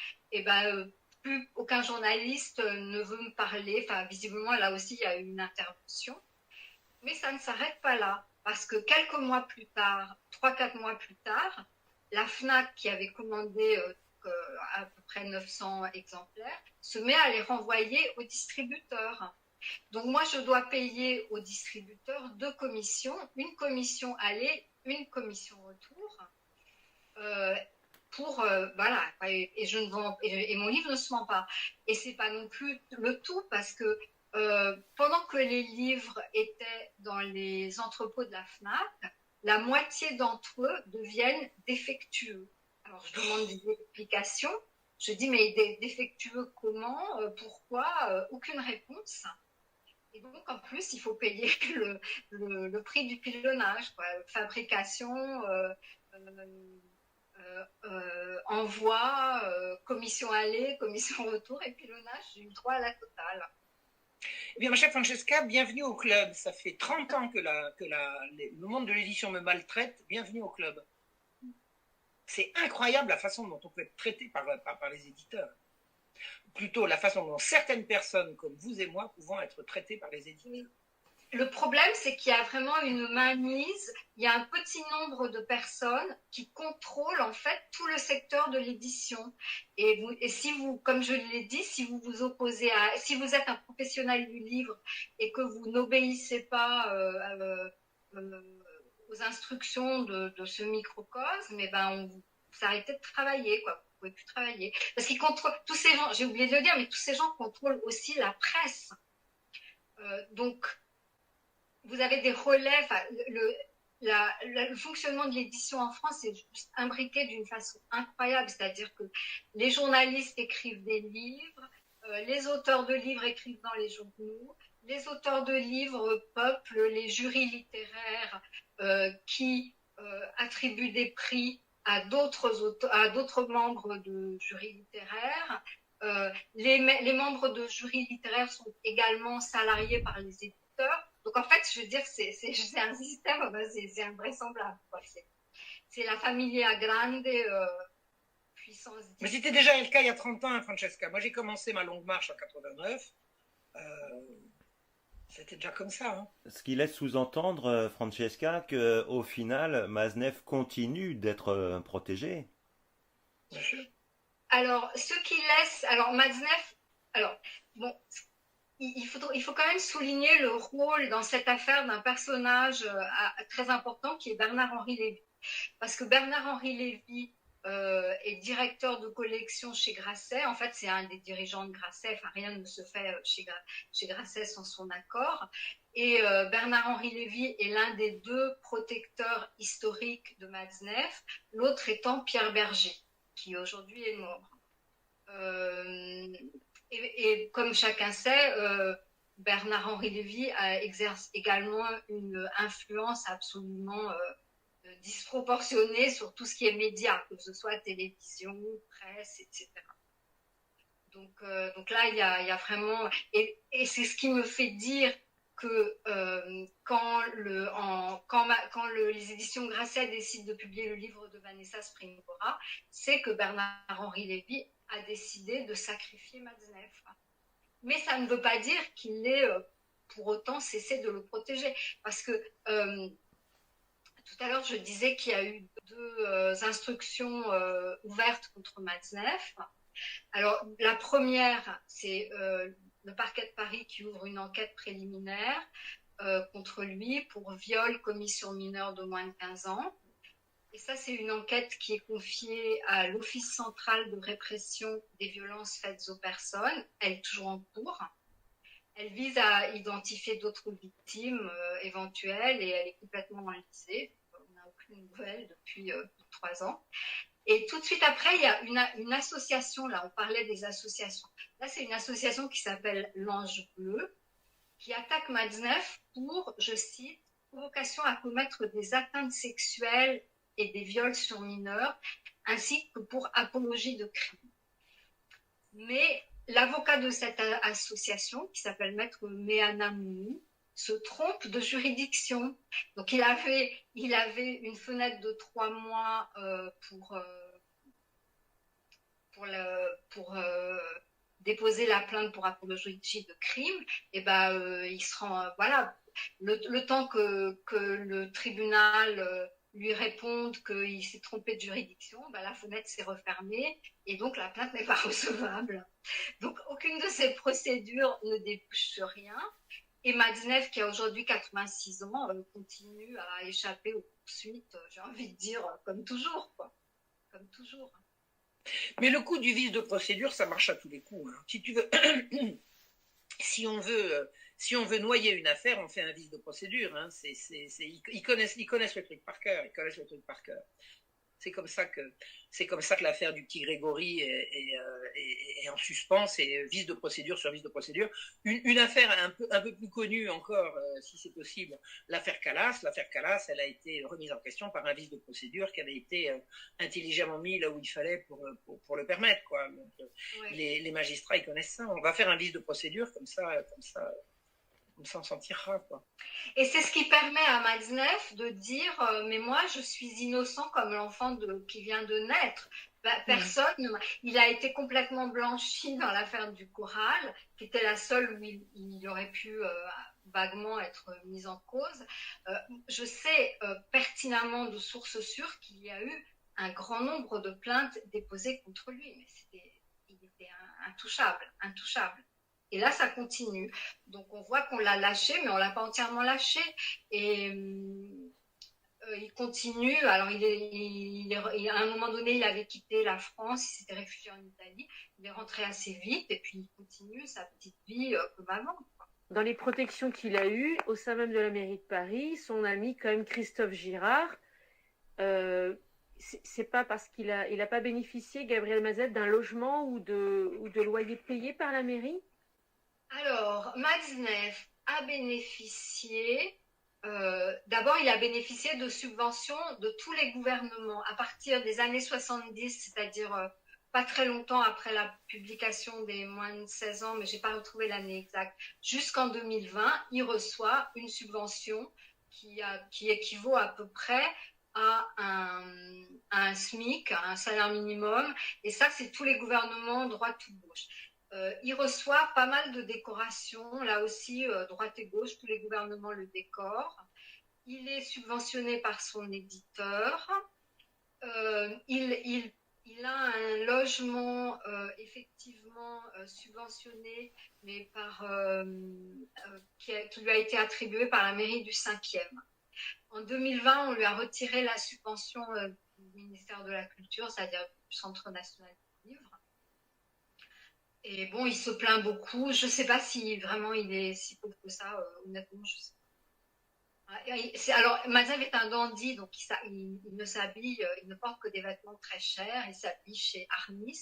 plus aucun journaliste ne veut me parler. Enfin, visiblement, là aussi, il y a eu une intervention. Mais ça ne s'arrête pas là, parce que quelques mois plus tard, 3-4 mois plus tard, la FNAC, qui avait commandé à peu près 900 exemplaires, se met à les renvoyer aux distributeurs. Donc moi, je dois payer aux distributeurs 2 commissions, une commission aller, une commission retour, et mon livre ne se vend pas. Et c'est pas non plus le tout, parce que pendant que les livres étaient dans les entrepôts de la FNAC, la moitié d'entre eux deviennent défectueux. Alors je demande des explications. Je dis, mais défectueux comment? Pourquoi? Aucune réponse. Et donc, en plus, il faut payer le prix du pilonnage, quoi. Fabrication, envoi, commission aller, commission retour et pilonnage, j'ai eu droit à la totale. Eh bien, ma chère Francesca, bienvenue au club. Ça fait 30 ans que le monde de l'édition me maltraite. Bienvenue au club. C'est incroyable la façon dont on peut être traité par les éditeurs. Plutôt la façon dont certaines personnes, comme vous et moi, pouvons être traitées par les éditeurs. le problème, c'est qu'il y a vraiment une mainmise. Il y a un petit nombre de personnes qui contrôlent en fait tout le secteur de l'édition. Et si vous, comme je l'ai dit, si vous vous opposez si vous êtes un professionnel du livre et que vous n'obéissez pas aux instructions de ce microcosme, vous arrêtez de travailler, quoi. Vous pouvez plus travailler. Parce qu'ils contrôlent tous ces gens. J'ai oublié de le dire, mais tous ces gens contrôlent aussi la presse. Donc vous avez des relais. Le fonctionnement de l'édition en France est juste imbriqué d'une façon incroyable. C'est-à-dire que les journalistes écrivent des livres, les auteurs de livres écrivent dans les journaux, les auteurs de livres peuplent les jurys littéraires qui attribuent des prix à d'autres membres de jurys littéraires. Les membres de jurys littéraires sont également salariés par les éditeurs. Donc en fait, je veux dire, c'est un système, c'est invraisemblable. C'est la familia grande, puissance. Mais c'était déjà le cas il y a 30 ans, Francesca. Moi, j'ai commencé ma longue marche en 89. C'était déjà comme ça. Hein. Ce qui laisse sous-entendre, Francesca, qu'au final, Mazenev continue d'être protégé. Bien sûr. Alors, ce qui laisse... Alors, Mazenev... Alors, bon... Il faut quand même souligner le rôle dans cette affaire d'un personnage très important qui est Bernard-Henri Lévy. Parce que Bernard-Henri Lévy est directeur de collection chez Grasset. En fait, c'est un des dirigeants de Grasset. Enfin, rien ne se fait chez Grasset sans son accord. Et Bernard-Henri Lévy est l'un des deux protecteurs historiques de Mazenev, l'autre étant Pierre Berger, qui aujourd'hui est mort. Et comme chacun sait, Bernard-Henri Lévy exerce également une influence absolument disproportionnée sur tout ce qui est média, que ce soit télévision, presse, etc. Donc là, il y a vraiment... Et c'est ce qui me fait dire que quand les éditions Grasset décident de publier le livre de Vanessa Springora, c'est que Bernard-Henri Lévy a décidé de sacrifier Mazenev. Mais ça ne veut pas dire qu'il ait pour autant cessé de le protéger. Parce que tout à l'heure, je disais qu'il y a eu deux instructions ouvertes contre Mazenev. Alors, la première, c'est le parquet de Paris qui ouvre une enquête préliminaire contre lui pour viol commis sur mineur de moins de 15 ans. Et ça, c'est une enquête qui est confiée à l'Office central de répression des violences faites aux personnes. Elle est toujours en cours. Elle vise à identifier d'autres victimes éventuelles et elle est complètement enlisée. On n'a aucune nouvelle depuis 3 ans. Et tout de suite après, il y a une association, là, on parlait des associations. Là, c'est une association qui s'appelle l'Ange Bleu, qui attaque Mazenev pour, je cite, provocation à commettre des atteintes sexuelles et des viols sur mineurs, ainsi que pour apologie de crime. Mais l'avocat de cette association, qui s'appelle Maître Méana Mounou, se trompe de juridiction. Donc il avait une fenêtre de 3 mois pour déposer la plainte pour apologie de crime. Et il se rend le temps que le tribunal lui répondent qu'il s'est trompé de juridiction, la fenêtre s'est refermée et donc la plainte n'est pas recevable. Donc aucune de ces procédures ne débouche sur rien. Et Mazenev, qui a aujourd'hui 86 ans, continue à échapper aux poursuites, j'ai envie de dire, comme toujours, quoi. Comme toujours. Mais le coup du vice de procédure, ça marche à tous les coups. Hein. Si tu veux, si on veut noyer une affaire, on fait un vice de procédure. Hein. Ils connaissent le truc par cœur. C'est comme ça que l'affaire du petit Grégory est en suspens. C'est vice de procédure sur vice de procédure. Une affaire un peu plus connue encore, si c'est possible, l'affaire Calas. L'affaire Calas, elle a été remise en question par un vice de procédure qui avait été intelligemment mis là où il fallait pour le permettre. Quoi. Donc, ouais. Les magistrats, ils connaissent ça. On va faire un vice de procédure, comme ça on s'en tirera, quoi. Et c'est ce qui permet à Mazenev de dire mais moi je suis innocent comme l'enfant qui vient de naître. Personne, il a été complètement blanchi dans l'affaire du Choral, qui était la seule où il aurait pu vaguement être mise en cause. Je sais pertinemment de sources sûres qu'il y a eu un grand nombre de plaintes déposées contre lui, mais il était intouchable. Et là, ça continue. Donc, on voit qu'on l'a lâché, mais on l'a pas entièrement lâché. Et il continue. Alors, à un moment donné, il avait quitté la France, il s'était réfugié en Italie. Il est rentré assez vite, et puis il continue sa petite vie comme avant. Dans les protections qu'il a eues, au sein même de la mairie de Paris, son ami, quand même, Christophe Girard, c'est pas parce qu'il a pas bénéficié, Gabriel Mazet, d'un logement ou de loyer payé par la mairie? Alors, Matzneff a bénéficié, d'abord il a bénéficié de subventions de tous les gouvernements à partir des années 70, c'est-à-dire pas très longtemps après la publication des moins de 16 ans, mais j'ai pas retrouvé l'année exacte, jusqu'en 2020, il reçoit une subvention qui équivaut à peu près à un SMIC, à un salaire minimum, et ça c'est tous les gouvernements droite ou gauche. Il reçoit pas mal de décorations, là aussi, droite et gauche, tous les gouvernements le décorent. Il est subventionné par son éditeur. Il a un logement effectivement subventionné, mais qui lui a été attribué par la mairie du 5e. En 2020, on lui a retiré la subvention du ministère de la Culture, c'est-à-dire du Centre national du livre. Et bon, il se plaint beaucoup. Je ne sais pas si vraiment il est si pauvre que ça, honnêtement, je sais pas. Alors, Maznev est un dandy, donc il ne s'habille, il ne porte que des vêtements très chers. Il s'habille chez Armis.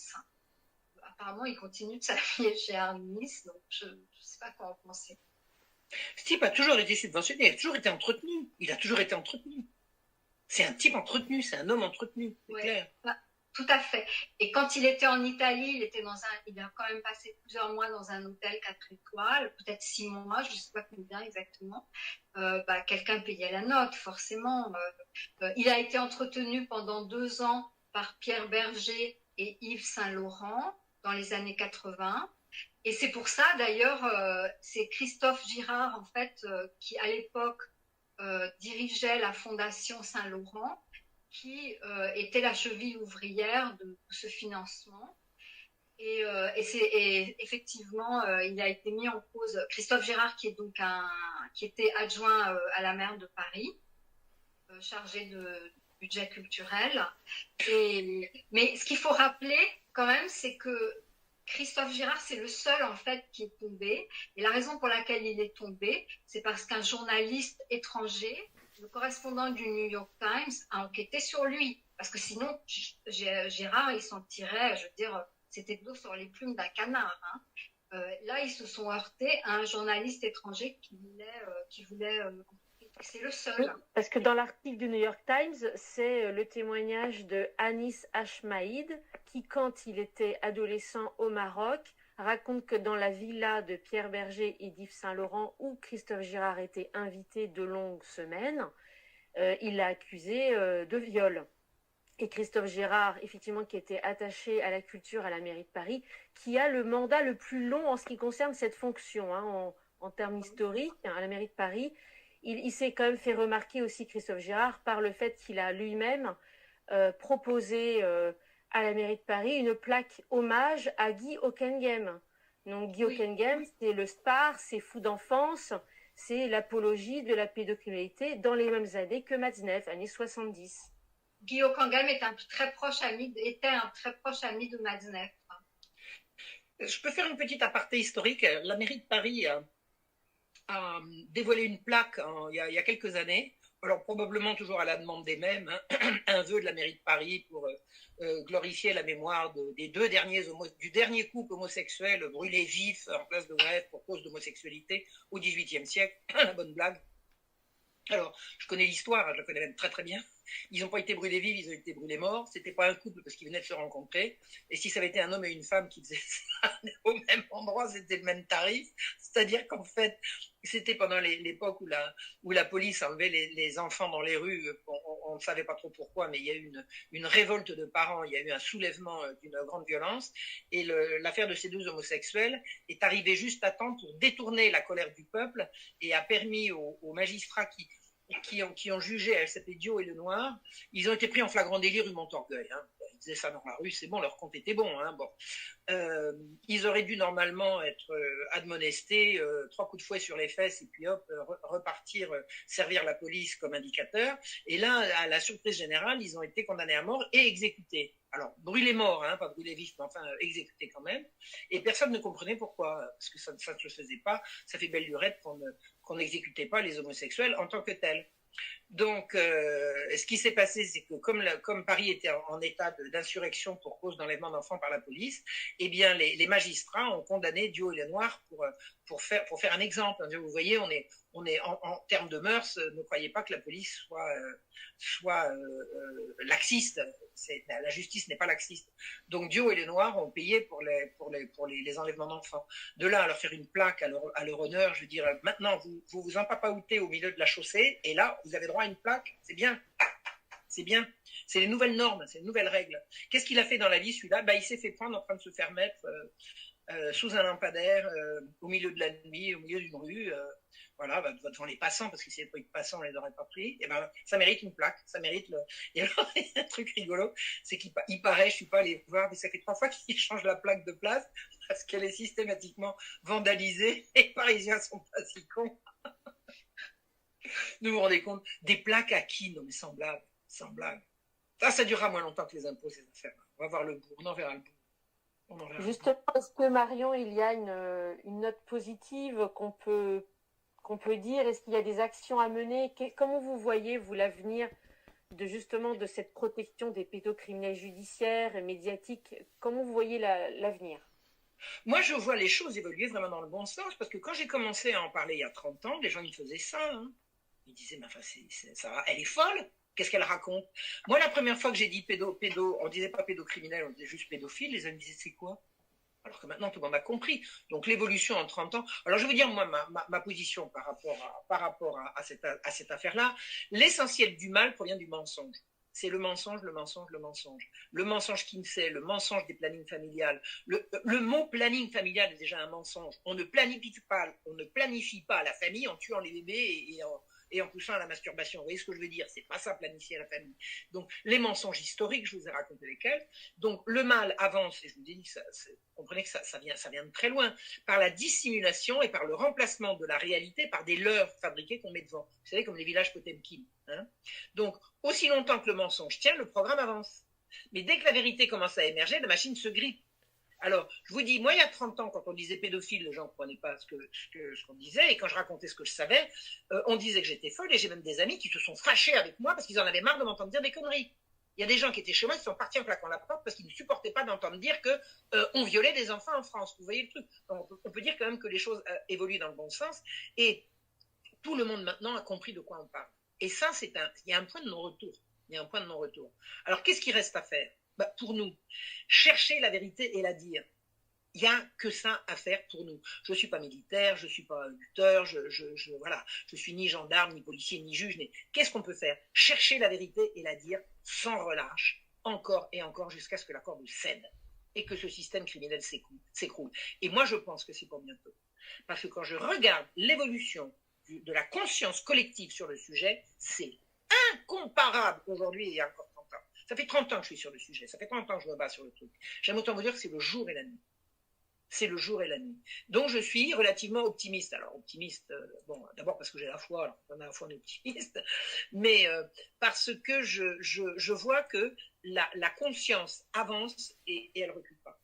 Apparemment, il continue de s'habiller chez Armis, donc je ne sais pas quoi en penser. Ce type a toujours été subventionné, il a toujours été entretenu. Il a toujours été entretenu. C'est un type entretenu, c'est un homme entretenu, c'est clair. Tout à fait. Et quand il était en Italie, il a quand même passé plusieurs mois dans un hôtel 4 étoiles, peut-être 6 mois, je ne sais pas combien exactement. Quelqu'un payait la note, forcément. Il a été entretenu pendant 2 ans par Pierre Berger et Yves Saint-Laurent dans les années 80. Et c'est pour ça, d'ailleurs, c'est Christophe Girard, en fait, qui à l'époque dirigeait la Fondation Saint-Laurent, qui était la cheville ouvrière de ce financement. Et effectivement, il a été mis en cause. Christophe Girard, qui était adjoint à la maire de Paris, chargé de budget culturel. Mais ce qu'il faut rappeler quand même, c'est que Christophe Girard, c'est le seul en fait qui est tombé. Et la raison pour laquelle il est tombé, c'est parce qu'un journaliste étranger, le correspondant du New York Times, a enquêté sur lui. Parce que sinon, Girard, il s'en tirait, je veux dire, c'était de l'eau sur les plumes d'un canard. Hein. Là, ils se sont heurtés à un journaliste étranger qui voulait c'est le seul. Oui, parce que dans l'article du New York Times, c'est le témoignage de Anis Hachmaïd, qui, quand il était adolescent au Maroc, raconte que dans la villa de Pierre Berger et d'Yves Saint-Laurent, où Christophe Girard était invité de longues semaines, il l'a accusé de viol. Et Christophe Girard, effectivement, qui était attaché à la culture à la mairie de Paris, qui a le mandat le plus long en ce qui concerne cette fonction, hein, en termes historiques, hein, à la mairie de Paris. Il s'est quand même fait remarquer aussi, Christophe Girard, par le fait qu'il a lui-même proposé à la mairie de Paris une plaque hommage à Guy Hockenghem. Donc Guy Hockenghem, c'est le SPAR, c'est Fou d'enfance, c'est l'apologie de la pédocriminalité dans les mêmes années que Matzneff, années 70. Guy Hockenghem était un très proche ami de Matzneff. Je peux faire une petite aparté historique. La mairie de Paris a dévoilé une plaque il y a quelques années, alors probablement toujours à la demande des mêmes, hein, un vœu de la mairie de Paris pour glorifier la mémoire du dernier couple homosexuel brûlé vif en place de Grève pour cause d'homosexualité au XVIIIe siècle. La bonne blague. Alors, je connais l'histoire, je la connais même très très bien. Ils n'ont pas été brûlés vifs, ils ont été brûlés morts. C'était pas un couple parce qu'ils venaient de se rencontrer. Et si ça avait été un homme et une femme qui faisaient ça au même endroit, c'était le même tarif. C'est-à-dire qu'en fait, c'était pendant l'époque où la police enlevait les enfants dans les rues. On ne savait pas trop pourquoi, mais il y a eu une révolte de parents, il y a eu un soulèvement d'une grande violence. Et l'affaire de ces deux homosexuels est arrivée juste à temps pour détourner la colère du peuple et a permis aux magistrats qui ont jugé, elle s'appelait Dio et Le Noir, ils ont été pris en flagrant délit rue Montorgueil. Hein. Ils disaient ça dans la rue, c'est bon, leur compte était bon. Hein, bon. Ils auraient dû normalement être admonestés, 3 coups de fouet sur les fesses et puis hop, repartir, servir la police comme indicateur. Et là, à la surprise générale, ils ont été condamnés à mort et exécutés. Alors, brûlés morts, hein, pas brûlés vifs, mais enfin exécutés quand même. Et personne ne comprenait pourquoi, parce que ça ne se faisait pas. Ça fait belle lurette qu'on n'exécutait pas les homosexuels en tant que tels. Donc, ce qui s'est passé, c'est que comme Paris était en état d'insurrection pour cause d'enlèvement d'enfants par la police, eh bien, les magistrats ont condamné Dio et Le Noir pour faire un exemple. Vous voyez, on est en termes de mœurs, ne croyez pas que la police soit laxiste. La justice n'est pas laxiste. Donc, Dio et Le Noir ont payé pour les enlèvements d'enfants. De là à leur faire une plaque à leur honneur, je veux dire, maintenant, vous empapaoutez au milieu de la chaussée, et là, vous avez droit à une plaque, c'est bien. C'est bien. C'est les nouvelles normes, c'est les nouvelles règles. Qu'est-ce qu'il a fait dans la vie, celui-là? Il s'est fait prendre en train de se faire mettre sous un lampadaire, au milieu de la nuit, au milieu d'une rue, voilà, devant les passants, parce que s'il n'y avait pas eu de passants, on ne les aurait pas pris. Et ça mérite une plaque, ça mérite le. Et alors, il y a un truc rigolo, c'est qu'il paraît, je ne suis pas allé voir, mais ça fait 3 fois qu'il change la plaque de place, parce qu'elle est systématiquement vandalisée, et les Parisiens sont pas si cons. Vous vous rendez compte? Des plaques à qui? Non, mais sans blague, sans blague. Ça durera moins longtemps que les impôts, ces affaires. On va voir le bout, on en verra le bout. Justement, est-ce que Marion, il y a une note positive qu'on peut dire? Est-ce qu'il y a des actions à mener? Comment vous voyez, vous, l'avenir de cette protection des pédocriminels judiciaires et médiatiques? Comment vous voyez l'avenir? Moi, je vois les choses évoluer vraiment dans le bon sens, parce que quand j'ai commencé à en parler il y a 30 ans, les gens ils faisaient ça. Hein. Ils disaient, mais enfin, ça, elle est folle. Qu'est-ce qu'elle raconte? Moi, la première fois que j'ai dit pédo, on disait pas pédocriminel, on disait juste pédophile, les gens me disaient, c'est quoi? Alors que maintenant, tout le monde a compris. Donc, l'évolution en 30 ans. Alors, je veux dire, moi, ma position par rapport à cette affaire-là, l'essentiel du mal provient du mensonge. C'est le mensonge, le mensonge, le mensonge. Le mensonge qui me fait, le mensonge des plannings familiales. Le mot planning familial est déjà un mensonge. On ne planifie pas la famille en tuant les bébés et en poussant à la masturbation. Vous voyez ce que je veux dire? C'est pas ça, planifier la famille. Donc, les mensonges historiques, je vous ai raconté lesquels. Donc, le mal avance, et je vous ai dit que vous comprenez que ça vient de très loin, par la dissimulation et par le remplacement de la réalité par des leurres fabriqués qu'on met devant. Vous savez, comme les villages Potemkin. Hein. Donc, aussi longtemps que le mensonge tient, le programme avance. Mais dès que la vérité commence à émerger, la machine se grippe. Alors, je vous dis, moi, il y a 30 ans, quand on disait pédophile, les gens ne comprenaient pas ce qu'on disait. Et quand je racontais ce que je savais, on disait que j'étais folle. Et j'ai même des amis qui se sont fâchés avec moi parce qu'ils en avaient marre de m'entendre dire des conneries. Il y a des gens qui étaient chez moi qui sont partis en claquant la porte parce qu'ils ne supportaient pas d'entendre dire qu'on violait des enfants en France. Vous voyez le truc? Donc, on peut dire quand même que les choses évoluent dans le bon sens. Et tout le monde maintenant a compris de quoi on parle. Et ça, il y a un point de non-retour. Il y a un point de non-retour. Alors, qu'est-ce qui reste à faire? Pour nous, chercher la vérité et la dire. Il n'y a que ça à faire pour nous. Je ne suis pas militaire, je ne suis pas lutteur, voilà, je suis ni gendarme, ni policier, ni juge. Qu'est-ce qu'on peut faire? Chercher la vérité et la dire sans relâche, encore et encore, jusqu'à ce que la corde cède et que ce système criminel s'écroule. Et moi, je pense que c'est pour bientôt. Parce que quand je regarde l'évolution de la conscience collective sur le sujet, c'est incomparable aujourd'hui et il y a encore 30 ans. Ça fait 30 ans que je suis sur le sujet, ça fait 30 ans que je me bats sur le truc. J'aime autant vous dire que c'est le jour et la nuit. C'est le jour et la nuit. Donc je suis relativement optimiste. Alors optimiste, d'abord parce que j'ai la foi, alors quand on a la foi on est optimiste, mais parce que je vois que la conscience avance et elle ne recule pas.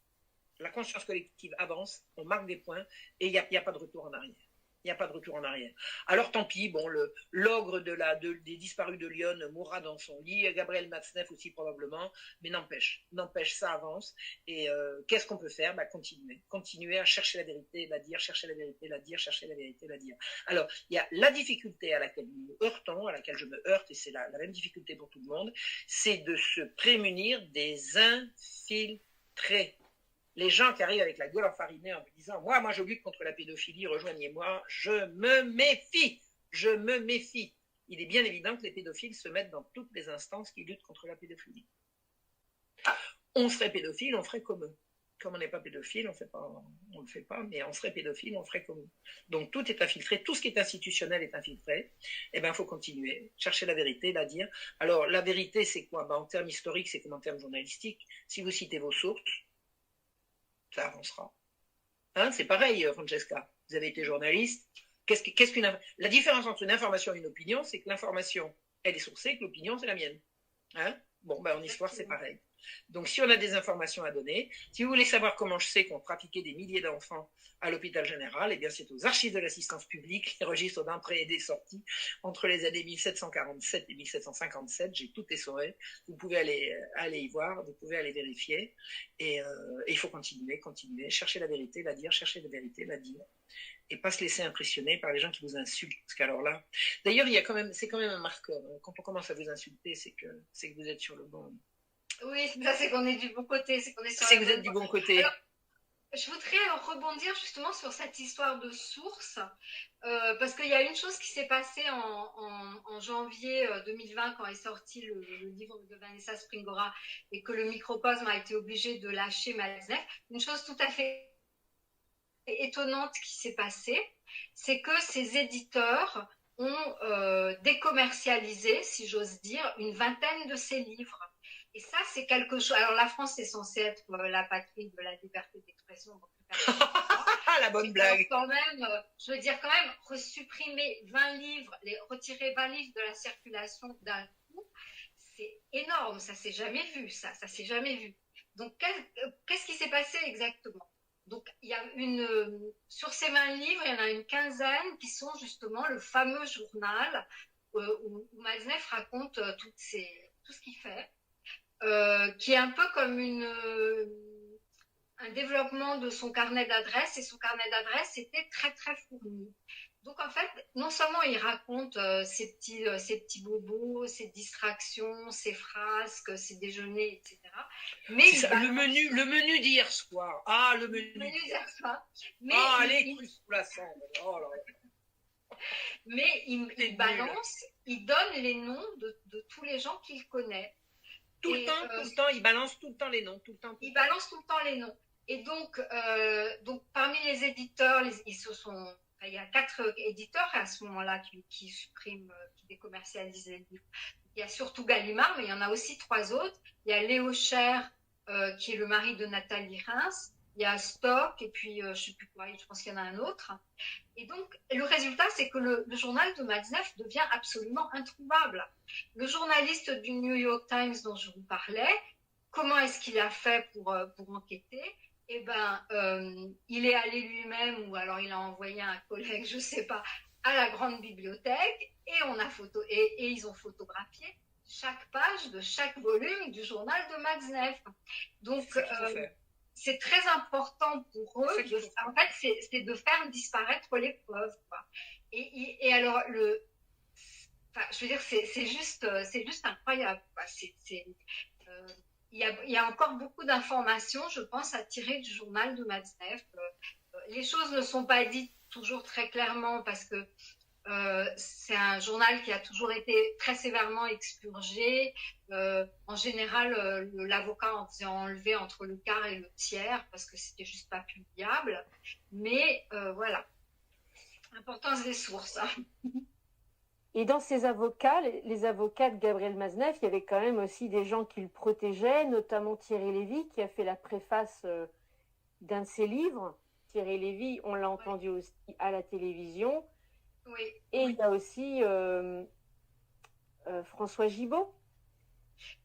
La conscience collective avance, on marque des points et il n'y a pas de retour en arrière. Il n'y a pas de retour en arrière. Alors tant pis, bon, l'ogre des disparus de Lyon mourra dans son lit, Gabriel Matzneff aussi probablement, mais n'empêche, ça avance. Et qu'est-ce qu'on peut faire? Continuer à chercher la vérité, la dire, chercher la vérité, la dire, chercher la vérité, la dire. Alors, il y a la difficulté à laquelle nous nous heurtons, à laquelle je me heurte, et c'est la même difficulté pour tout le monde, c'est de se prémunir des infiltrés. Les gens qui arrivent avec la gueule enfarinée en me disant « Moi, je lutte contre la pédophilie, rejoignez-moi », je me méfie. Il est bien évident que les pédophiles se mettent dans toutes les instances qui luttent contre la pédophilie. On serait pédophile, on ferait comme eux. Comme on n'est pas pédophile, on ne le fait pas, mais on serait pédophile, on ferait comme eux. Donc tout est infiltré, tout ce qui est institutionnel est infiltré. Eh bien, il faut continuer, chercher la vérité, la dire. Alors, la vérité, c'est quoi? En termes historiques, c'est comme en termes journalistiques. Si vous citez vos sources, ça avancera. Hein, c'est pareil, Francesca. Vous avez été journaliste. La différence entre une information et une opinion, c'est que l'information, elle est sourcée, que l'opinion, c'est la mienne. Hein? En histoire, c'est pareil. Donc, si on a des informations à donner, si vous voulez savoir comment je sais qu'on trafiquait des milliers d'enfants à l'hôpital général, eh bien, c'est aux archives de l'assistance publique, les registres d'entrée et des sorties, entre les années 1747 et 1757, j'ai tout essoré. Vous pouvez aller y voir, vous pouvez aller vérifier. Et il faut continuer, chercher la vérité, la dire, chercher la vérité, la dire. Et pas se laisser impressionner par les gens qui vous insultent. Parce qu'alors là, d'ailleurs, c'est quand même un marqueur. Quand on commence à vous insulter, c'est que vous êtes sur le bon. Oui, c'est qu'on est du bon côté, c'est qu'on est sur c'est que vous êtes du bon côté. Alors, je voudrais rebondir justement sur cette histoire de source, parce qu'il y a une chose qui s'est passée en janvier 2020 quand est sorti le livre de Vanessa Springora et que le microcosme a été obligé de lâcher Matzneff. Une chose tout à fait étonnante qui s'est passée, c'est que ces éditeurs ont décommercialisé, si j'ose dire, une vingtaine de ces livres. Et ça, c'est quelque chose. Alors, la France est censée être la patrie de la liberté d'expression. La bonne blague. Quand même, je veux dire, resupprimer 20 livres, retirer 20 livres de la circulation d'un coup, c'est énorme. Ça s'est jamais vu, ça s'est jamais vu. Donc, qu'est-ce qui s'est passé exactement? Donc, il y a sur ces 20 livres, il y en a une quinzaine qui sont justement le fameux journal où Matzneff raconte tout ce qu'il fait. Qui est un peu comme un développement de son carnet d'adresses, et son carnet d'adresses était très très fourni. Donc en fait, non seulement il raconte ses petits bobos, ses distractions, ses frasques, ses déjeuners, etc. Mais le menu d'hier soir. Ah, le menu d'hier soir. Mais les crues sous la cendre. Oh là là. Mais il balance, il donne les noms de tous les gens qu'il connaît. Tout le temps, il balance tout le temps les noms. Il balance tout le temps les noms. Et donc parmi les éditeurs, il y a 4 éditeurs à ce moment-là qui suppriment, qui décommercialisent les livres. Il y a surtout Gallimard, mais il y en a aussi 3 autres. Il y a Léo Cher, qui est le mari de Nathalie Reims. Il y a Stock, et puis je ne sais plus quoi, je pense qu'il y en a un autre. Et donc, le résultat, c'est que le journal de Matzneff devient absolument introuvable. Le journaliste du New York Times dont je vous parlais, comment est-ce qu'il a fait pour enquêter? Eh bien, il est allé lui-même, ou alors il a envoyé un collègue, je ne sais pas, à la grande bibliothèque, et ils ont photographié chaque page de chaque volume du journal de Matzneff. Donc, c'est très important pour eux. En fait, c'est de faire disparaître les preuves. Et alors, je veux dire, c'est juste incroyable. Il y a encore beaucoup d'informations, je pense, à tirer du journal de Matzneff. Les choses ne sont pas dites toujours très clairement parce que c'est un journal qui a toujours été très sévèrement expurgé. En général, l'avocat en faisait enlever entre le quart et le tiers parce que c'était juste pas publiable. Mais voilà, importance des sources. Hein. Et dans ces avocats, les avocats de Gabriel Matzneff, il y avait quand même aussi des gens qui le protégeaient, notamment Thierry Lévy qui a fait la préface d'un de ses livres. Thierry Lévy, on l'a entendu aussi à la télévision. Oui. Et il y a aussi François Gibault,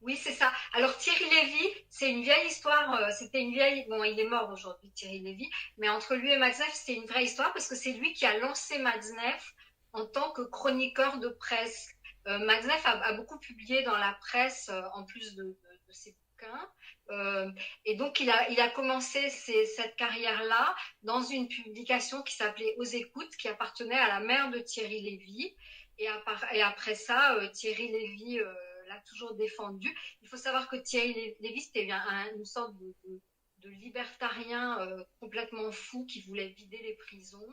Oui, c'est ça. Alors Thierry Lévy, c'est une vieille histoire. C'était une vieille. Bon, il est mort aujourd'hui, Thierry Lévy. Mais entre lui et Matzneff, c'était une vraie histoire parce que c'est lui qui a lancé Matzneff en tant que chroniqueur de presse. Matzneff a beaucoup publié dans la presse en plus de ses bouquins. Et donc il a commencé cette carrière-là dans une publication qui s'appelait Aux Écoutes, qui appartenait à la mère de Thierry Lévy. Et après ça, Thierry Lévy l'a toujours défendu. Il faut savoir que Thierry Lévy, c'était une sorte de libertarien complètement fou qui voulait vider les prisons,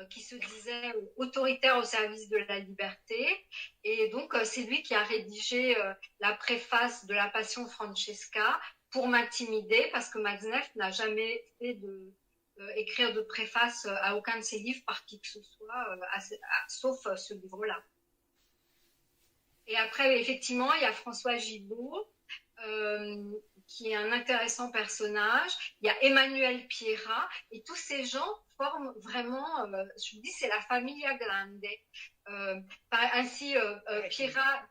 qui se disait autoritaire au service de la liberté. Et donc, c'est lui qui a rédigé la préface de La Passion Francesca pour m'intimider, parce que Matzneff n'a jamais fait écrire de préface à aucun de ses livres par qui que ce soit, sauf ce livre-là. Et après, effectivement, il y a François Gibault, qui est un intéressant personnage. Il y a Emmanuel Pierrat, et tous ces gens forment vraiment, je vous dis, c'est la famiglia grande. Ainsi, Pierrat,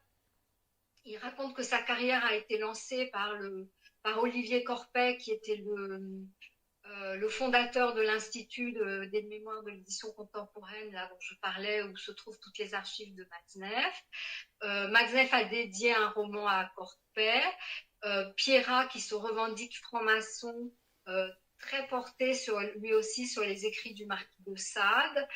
il raconte que sa carrière a été lancée par Olivier Corpet, qui était le fondateur de l'Institut des mémoires de l'édition contemporaine, là dont je parlais, où se trouvent toutes les archives de Matzneff. Matzneff a dédié un roman à Corpet. Pierrat, qui se revendique franc-maçon, très porté lui aussi sur les écrits du marquis de Sade,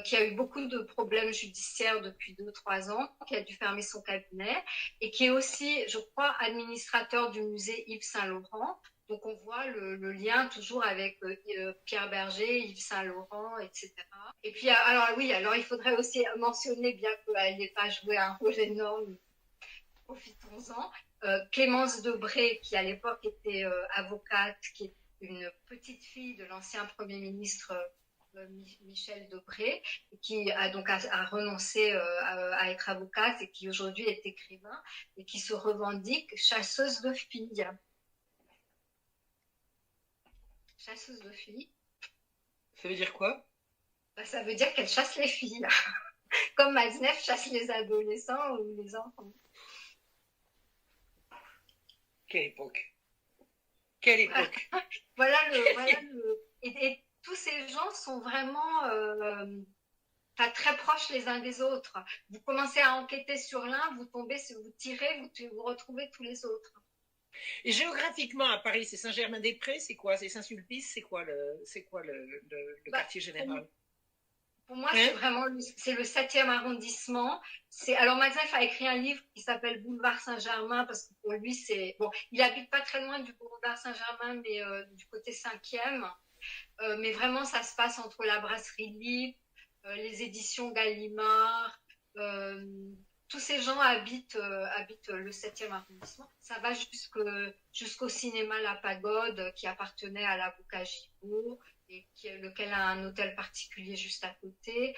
qui a eu beaucoup de problèmes judiciaires depuis 2-3 ans, qui a dû fermer son cabinet, et qui est aussi, je crois, administrateur du musée Yves Saint-Laurent. Donc on voit le lien toujours avec Pierre Berger, Yves Saint-Laurent, etc. Et puis alors il faudrait aussi mentionner, bien qu'elle n'ait pas joué un rôle énorme, profitons-en, Clémence Debré, qui à l'époque était avocate, qui est une petite fille de l'ancien Premier ministre Michel Debré, qui a donc renoncé à être avocate et qui aujourd'hui est écrivain et qui se revendique chasseuse de filles. Chasseuse de filles. Ça veut dire quoi? Ça veut dire qu'elle chasse les filles, comme Matzneff chasse les adolescents ou les enfants. Quelle époque! Quelle époque! Voilà et tous ces gens sont vraiment très proches les uns des autres. Vous commencez à enquêter sur l'un, vous tombez, vous tirez, vous retrouvez tous les autres. Et géographiquement, à Paris, c'est Saint-Germain-des-Prés, c'est quoi? C'est Saint-Sulpice, c'est quoi le quartier général? Pour moi, c'est le 7e arrondissement. Alors, Matzneff a écrit un livre qui s'appelle Boulevard Saint-Germain, parce que pour lui, il habite pas très loin du Boulevard Saint-Germain, mais du côté 5e. Mais vraiment, ça se passe entre la brasserie Libre, les éditions Gallimard. Tous ces gens habitent le 7e arrondissement. Ça va jusqu'au cinéma La Pagode, qui appartenait à l'avocat Gibault, et lequel a un hôtel particulier juste à côté.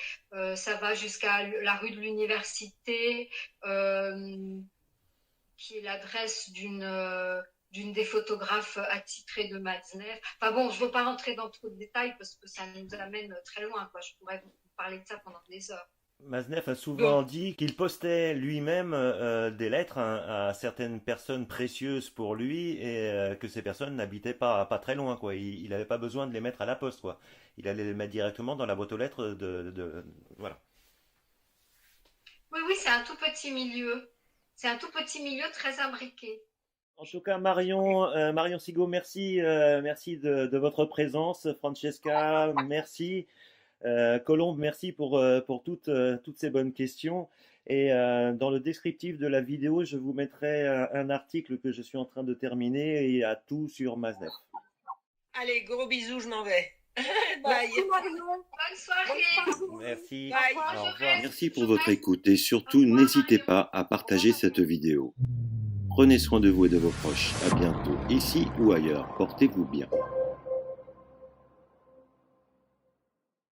Ça va jusqu'à la rue de l'Université, qui est l'adresse d'une des photographes attitrées de Matzneff. Enfin bon, je ne veux pas rentrer dans trop de détails parce que ça nous amène très loin, quoi. Je pourrais vous parler de ça pendant des heures. Matzneff a souvent dit qu'il postait lui-même des lettres à certaines personnes précieuses pour lui et que ces personnes n'habitaient pas très loin, quoi. Il n'avait pas besoin de les mettre à la poste, quoi. Il allait les mettre directement dans la boîte aux lettres voilà. Oui, c'est un tout petit milieu. C'est un tout petit milieu très imbriqué. En tout cas, Marion Sigaud, merci de votre présence. Francesca, merci. Colombe, merci pour toutes ces bonnes questions. Et dans le descriptif de la vidéo, je vous mettrai un article que je suis en train de terminer et il y a tout sur Matzneff. Allez, gros bisous, je m'en vais. Bye. Bonne soirée. Merci. Bye. Au revoir. Merci pour votre écoute et surtout n'hésitez pas à partager cette vidéo. Prenez soin de vous et de vos proches. À bientôt, ici ou ailleurs. Portez-vous bien.